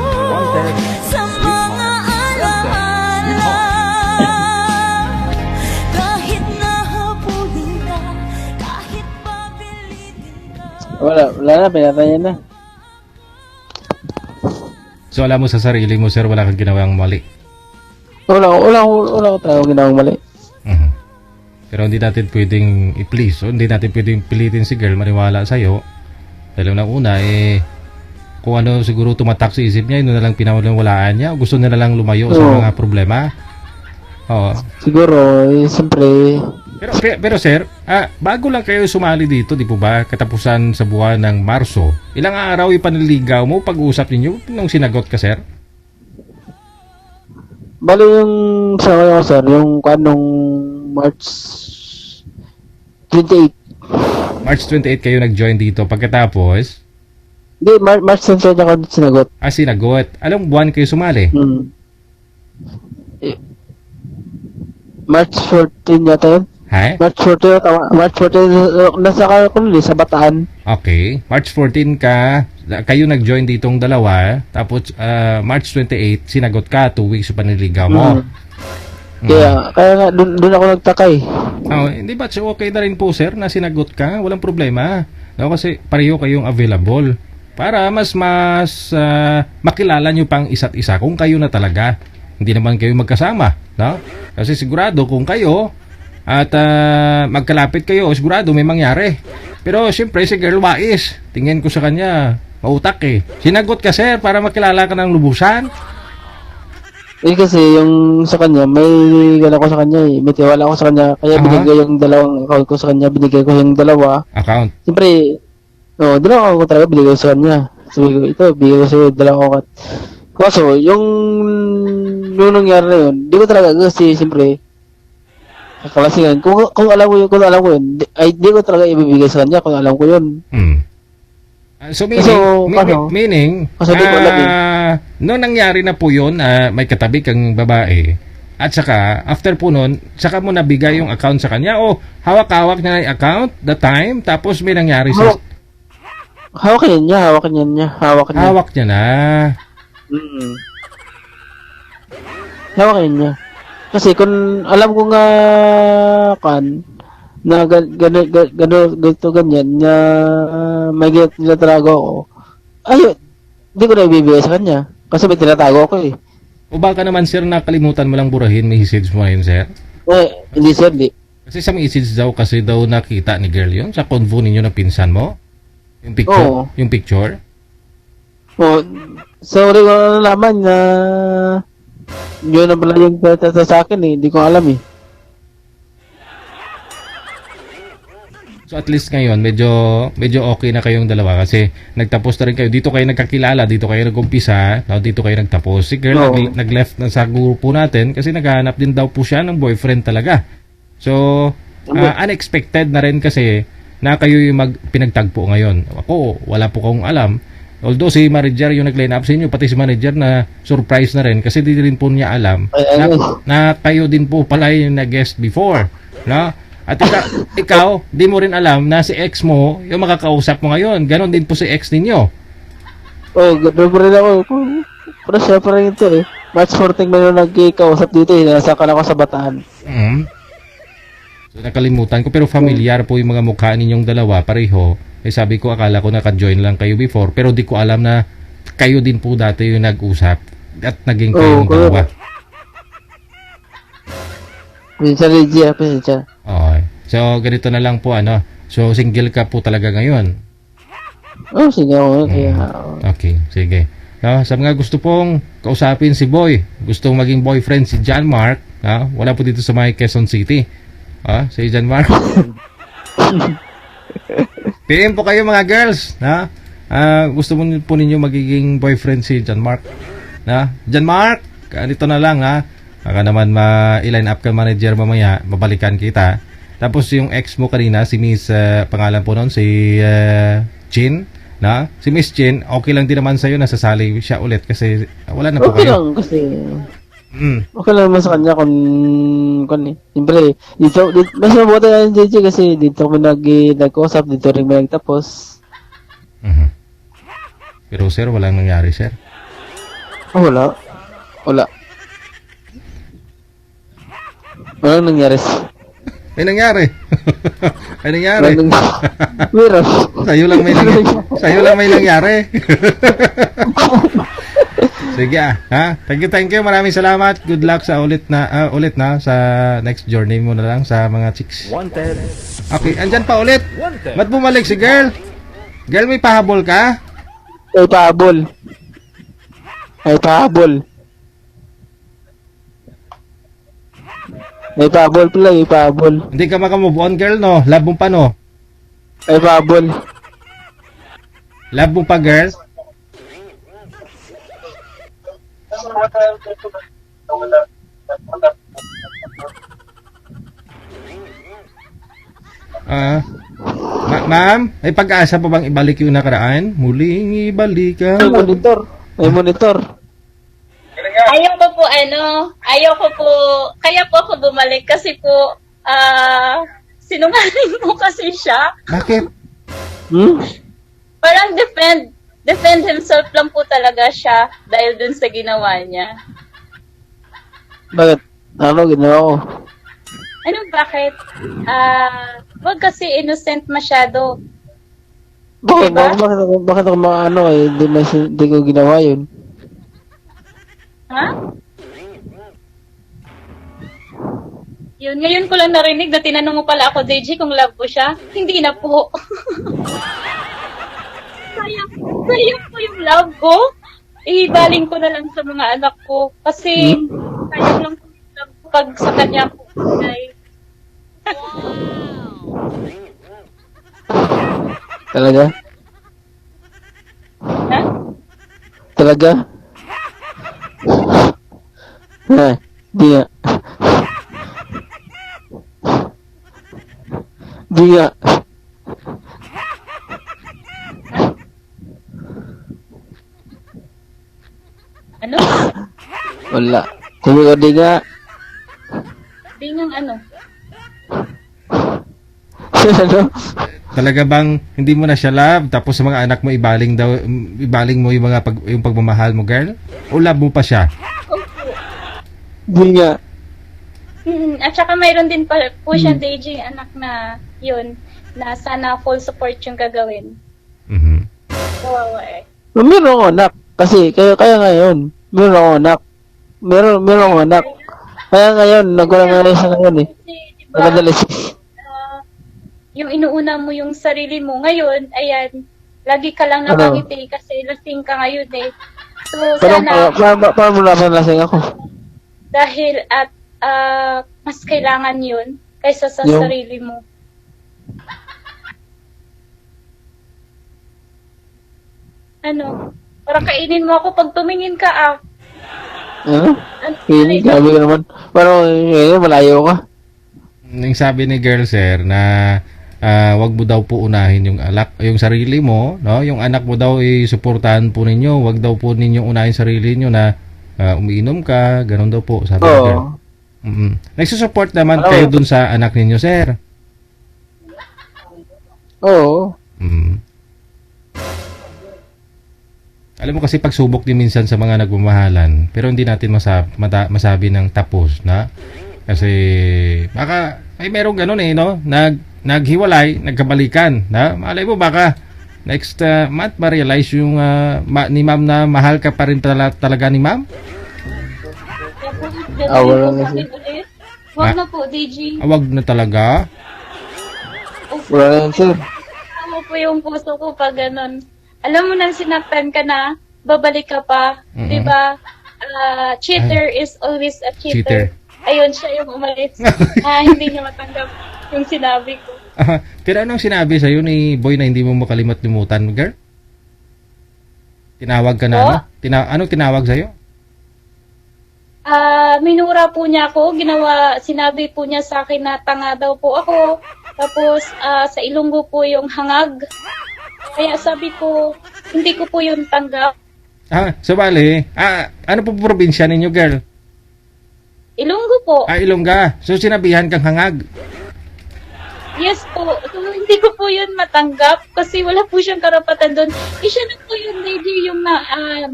sa mga alaala. Kahit nahabulin ka, kahit pabilitin ka.
Wala na, pinatayan na.
So alam mo sa sarili mo, sir, wala kang ginawang mali.
Wala ko tayo ginawang mali.
Mhm. Pero hindi natin pwedeng i-please, o hindi natin pwedeng pilitin si girl maniwala sa'yo. Dahil una, kung ano siguro tumatak sa isip niya, yun na lang pinawalawalaan niya, o gusto na lang lumayo sa mga problema. Oo.
Siguro, siyempre,
Pero sir, bago lang kayo sumali dito, di po ba? Katapusan sa buwan ng Marso. Ilang araw yung panliligaw mo, pag-uusap ninyo nung sinagot ka, sir?
bali yung sa ko, sir, yung kanong March 28.
March 28 kayo nag-join dito. Pagkatapos,
Hindi, March 28 ako sinagot.
sinagot. Anong buwan kayo sumali?
March 14 yata yun.
Ha?
March 14, tama. March 14, nasa ko sa Bataan.
Okay. March 14 kayo nag-join ditong dalawa. Tapos, March 28, sinagot ka, 2 weeks sa panliligaw mo.
Kaya nga, doon ako nagtaka eh.
Oh, hindi ba okay na rin po sir na sinagot ka? Walang problema. No, kasi pareho kayong available para mas makilala nyo pang isa't isa kung kayo na talaga. Hindi naman kayo magkasama, no? Kasi sigurado kung kayo at magkalapit kayo, sigurado may mangyari. Pero siyempre si girl wais. Tingin ko sa kanya, mautak eh. Sinagot ka sir para makilala ka ng lubusan.
Eh kasi yung sa kanya, may gana ko sa kanya eh. May tiwala ko sa kanya. Kaya binigay yung dalawang account ko sa kanya. Binigay ko yung dalawa.
Account.
Siyempre, dalawang account ko talaga binigay ko sa kanya. Sabi ko, ito, bigay ko sa'yo dalawang account. Kaso, yung nangyari na yun, di ko talaga kasi siyempre, kakalasingan. Kung alam ko yun, di ko talaga ibibigay sa kanya kung alam ko yun.
So meaning,
Kasi di ko alam
nung nangyari na po yun, may katabi kang babae, at saka, after po nun, saka mo nabigay yung account sa kanya, o hawak-hawak niya na yung account, the time, tapos may nangyari sa...
Hawakan niya.
Hawak niya na.
Hawakan niya. Kasi kung alam ko nga, na ganito ganyan na may tinatago ako, ayun, hindi ko na ibibigay sa kanya kasi may tinatago ako eh.
O baka naman sir, nakalimutan mo lang burahin, may message mo na yun sir?
Hindi sir, di.
Kasi sa message daw, kasi daw nakita ni girl yun, sa convo ninyo na pinsan mo? Yung picture?
Oo.
Yung picture?
Sorry ko na nalaman na yun na pala yung sa akin eh, hindi ko alam eh.
So at least ngayon, medyo okay na kayong dalawa kasi nagtapos na rin kayo. Dito kayo nagkakilala, dito kayo nag-umpisa, no? Dito kayo nagtapos. Si girl nag-left na sa grupo natin kasi naghahanap din daw po siya ng boyfriend talaga. So, unexpected na rin kasi na kayo yung pinagtagpo ngayon. Ako, wala po akong alam. Although si manager yung nag-line up sa inyo, pati si manager na surprise na rin kasi di rin po niya alam na kayo din po pala yung nag-guest before. No? At ikaw, di mo rin alam na si ex mo yung makakausap mo ngayon. Ganon din po si ex ninyo.
Gano'n pa rin ako. Pero siya pa rin ito eh. March 14 man yung nagkikausap dito eh. Nasa ka na ako sa Bataan.
So nakalimutan ko pero familiar po yung mga mukha ninyong dalawa pareho. Eh sabi ko akala ko naka-join lang kayo before pero di ko alam na kayo din po dati yung nag-usap at naging kayong dalawa.
Pinsan Regia.
Okay. So ganito na lang po ano. So single ka po talaga ngayon.
Sige ako.
Okay, sige. No, sa mga gusto pong kausapin si Boy, gusto maging boyfriend si John Mark, wala po dito sa may Quezon City. Si John Mark. PM po kayo mga girls, gusto mo po ninyo magiging boyfriend si John Mark. John Mark, dito na lang baka naman ma-line up ka manager mamaya, babalikan kita. Tapos yung ex mo kanina, si Miss, pangalan po noon, si Chin. Si Miss Chin, okay lang din naman sa'yo, nasasali siya ulit kasi wala na po
Okay
kayo.
lang kasi okay lang naman sa kanya kung siyempre, dito mas mabuti na yung JJ kasi dito kami nag-usap, dito rin may nagtapos.
Pero sir, walang nangyari sir.
Wala. Walang nangyari.
May nangyari. May nangyari.
Meron.
Sa'yo lang may nangyari. Sa'yo lang may nangyari. Sige Thank you. Maraming salamat. Good luck sa ulit na sa next journey mo na lang sa mga chicks.
Wanted.
Okay, andyan pa ulit. Ba't bumalik si girl? Girl, may pahabol ka?
Ay pahabol. May pahabol pala, may pahabol.
Hindi ka makamove on girl no? Love mo pa no?
May pahabol.
Love mo pa girl? Ma'am, may pag-asa pa bang ibalik yung nakaraan? Muling ibalik ka.
May monitor.
Ayaw ko po, kaya po ako bumalik kasi po, sinungaling po kasi siya.
Bakit?
Parang defend himself lang po talaga siya dahil dun sa ginawa niya.
Bakit? Ano, ginawa ko?
Ano, bakit? Wag kasi innocent masyado.
Bakit,
Diba?
bakit ako mga ano eh, hindi ko ginawa yun.
Ha? Yun, ngayon ko lang narinig na tinanong mo pala ako, DJ, kung love ko siya. Hindi na po. sayang po yung love ko. Ibaling ko na lang sa mga anak ko. Kasi, sayang lang po yung love ko pag sa kanya po. Ay,
Talaga?
ha?
Talaga? Ha, di nga. Di nga.
Ano?
Wala. Sabi ko, di nga.
Di nga ano?
Ano?
Talaga bang hindi mo na siya love tapos sa mga anak mo ibaling mo yung yung pagmamahal mo, girl? O love mo pa siya?
Di nga.
At saka mayroon din pa po siya DJ anak na yun, na sana full support yung gagawin.
Mhm.
Kawawa eh.
Meron ako anak. Kasi, kaya ngayon, meron ako anak. Meron ako anak. Kaya ngayon, nagulang nga sa ngayon eh.
Kasi, diba,
Nagkadalisis.
yung inuuna mo yung sarili mo. Ngayon, ayan, lagi ka lang
Ano?
nakangiti kasi lasing ka ngayon eh. So,
Pero,
sana,
paano mo naman lasing ako?
dahil at mas kailangan yun kaysa sa
Yung-
sarili mo. Ano? Para kainin mo ako pag tumingin ka ah.
Ano?
Ano?
Hindi, sabi ko naman. Parang, ngayon, malayo ka.
Yung sabi ni girl sir na wag mo daw po unahin yung sarili mo, no? Yung anak mo daw suportahan po ninyo, wag daw po ninyo unahin sarili niyo na umiinom ka, ganun daw po, sabi ni girl.
Oo.
Nagsusupport naman
Oo.
kayo dun sa anak ninyo, sir.
Oo.
Mm. Alam mo kasi pagsubok din minsan sa mga nagmamahalan, pero hindi natin masabi ng tapos na. Kasi baka ay merong ganun eh, no? Naghiwalay, nagkabalikan, na malay mo baka next month ma-realize yung ni ma'am na mahal ka pa rin talaga ni ma'am.
Wala na siya.
Huwag na po, DJ.
Wag na talaga.
Wala na yan, sir.
Tama po yung puso ko pag ganun. Alam mo nang sinaktan ka na, babalik ka pa.
Mhm.
Diba? Cheater is always a cheater. Ayun, siya yung umalis. Hindi niya matanggap yung sinabi ko.
Pero anong sinabi sa'yo ni boy na hindi mo makalimutan, girl? Tinawag ka na,
Po?
ano? Anong tinawag sa'yo?
Minura po niya ako. Sinabi po niya sa akin na tanga daw po ako. Tapos, sa Ilonggo po yung hangag. Kaya sabi ko, hindi ko po yun tanggap.
So bali, ano po probinsya ninyo, girl?
Ilonggo po.
Ilongga. So sinabihan kang hangag.
Yes po. So, hindi ko po yun matanggap kasi wala po siyang karapatan doon. Siya na po yung lady yung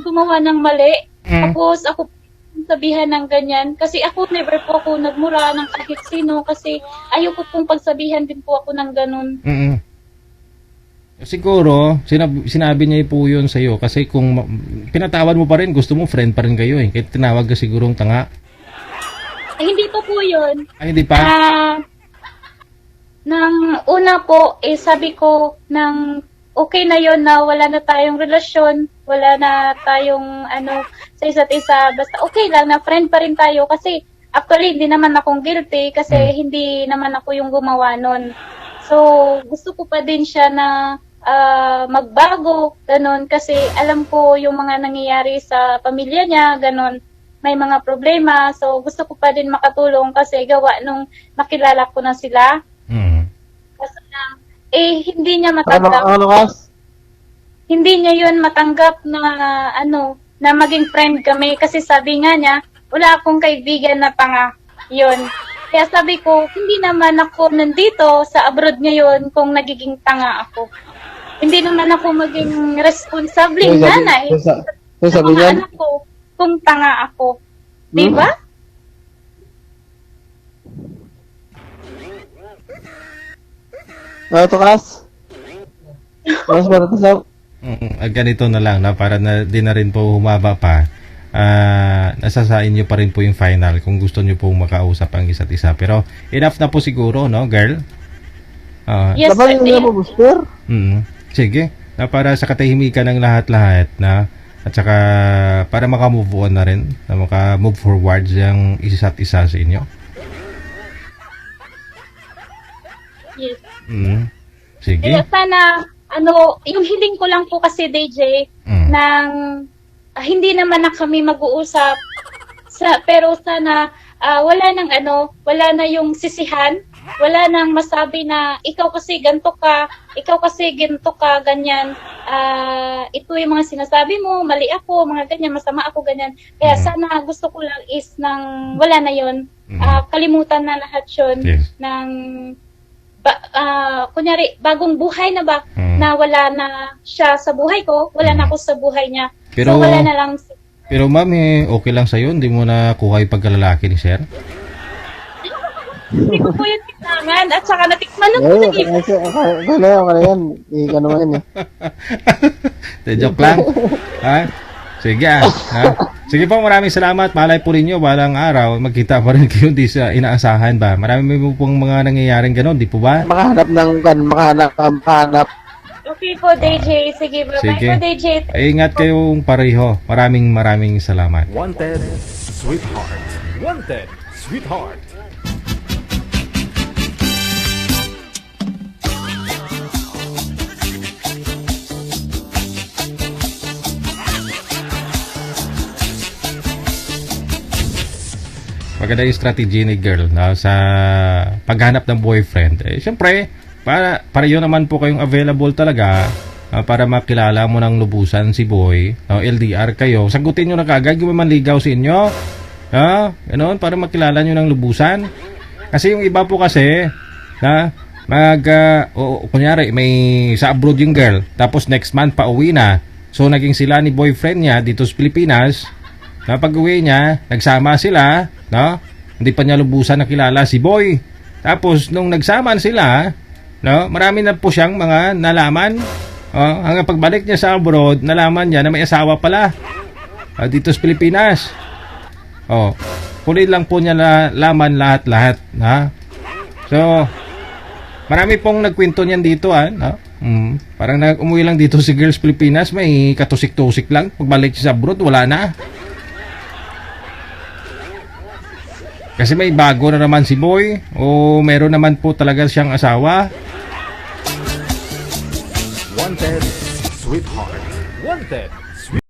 gumawa ng mali. Tapos ako sabihan ng ganyan. Kasi ako never po ako nagmura ng kahit sino kasi ayoko pong pagsabihan din po ako ng ganun.
Siguro, sinabi niya po yun sa'yo kasi kung pinatawad mo pa rin, gusto mo friend pa rin kayo eh. Kaya tinawag ka sigurong tanga.
Hindi pa po yun.
Hindi pa?
Nang una po, sabi ko, nang okay na yon na wala na tayong relasyon, wala na tayong sa isa't isa, basta okay lang na friend pa rin tayo kasi actually hindi naman akong guilty kasi hindi naman ako yung gumawa nun. So, gusto ko pa din siya na magbago, ganun, kasi alam ko yung mga nangyayari sa pamilya niya, ganun, may mga problema, so gusto ko pa din makatulong kasi gawa nung nakilala ko na sila. Kasi hindi niya matanggap. Hindi niya yun matanggap na na maging friend kami kasi sabi nga niya, wala akong kaibigan na tanga. Yun. Kaya sabi ko, hindi naman ako nandito sa abroad ngayon kung nagiging tanga ako. Hindi naman ako maging responsibleng nanay.
Sabi
Sa mga
niyan,
anak ko, kung tanga ako. Di ba?
Tukas. Mas matatasap.
Ganito na lang na para na di na rin po humaba pa. Nasa sa inyo pa rin po yung final kung gusto niyo po makausap ang isa't isa. Pero enough na po siguro, no, girl?
Yes,
Dapat
sir.
yung mo booster.
Sige. Na para sa katahimikan ng lahat-lahat na at saka para makamove on na rin, na makamove forward yung isa't isa sa inyo.
Yes.
Sige.
Kaya sana, yung hiling ko lang po kasi, DJ, ng hindi naman na kami mag-uusap, pero sana wala na yung sisihan, wala nang masabi na ikaw kasi ganto ka, ganyan. Ito yung mga sinasabi mo, mali ako, mga ganyan, masama ako, ganyan. Kaya sana gusto ko lang is nang wala na yon, kalimutan na lahat yun,
Yes.
ng kunyari, bagong buhay na ba, na wala na siya sa buhay ko, wala na ako sa buhay niya.
Pero-
So, wala na lang.
Pero ma'am, okay lang sa'yo? Hindi mo na kuha yung pagkalalaki ni sir?
Hindi ko po yung tikmangan. At saka natikman ko
Eh,
sa iba.
okay na yan. Ika naman yan eh.
Joke lang. Ha? Sige ha? Sige po, maraming salamat. Malay po rin nyo, balang araw, magkita pa rin kayo di sa inaasahan ba? Marami po pong mga nangyayaring ganon, di po ba?
Makahanap.
Okay po, DJ. Sige, bye-bye
Sige.
po, DJ.
Ingat kayong pareho. Maraming salamat.
Wanted, sweetheart. Wanted, sweetheart.
Maganda yung strategy ni girl na sa paghanap ng boyfriend. Siyempre, para yun naman po kayong available talaga para makilala mo ng lubusan si boy. LDR kayo. Sagutin nyo na kagad yung manligaw sa inyo. Ganon, para makilala nyo ng lubusan. Kasi yung iba po kasi, kunyari, may sa abroad yung girl, tapos next month pa uwi na. So, naging sila ni boyfriend niya dito sa Pilipinas. Na pag-uwi niya, nagsama sila, no? Hindi pa niya lubusan nakilala si boy. Tapos, nung nagsama sila, no? Marami na po siyang mga nalaman. Hanggang pagbalik niya sa abroad, nalaman niya na may asawa pala. Dito sa Pilipinas. Huli lang po niya nalaman lahat-lahat. So, marami pong nagkwento niyan dito, no? Parang umuwi lang dito si Girls Pilipinas, may katusik-tusik lang. Pagbalik siya sa abroad, wala na. Kasi may bago na naman si boy o meron naman po talaga siyang asawa.
Wanted, sweetheart. Wanted,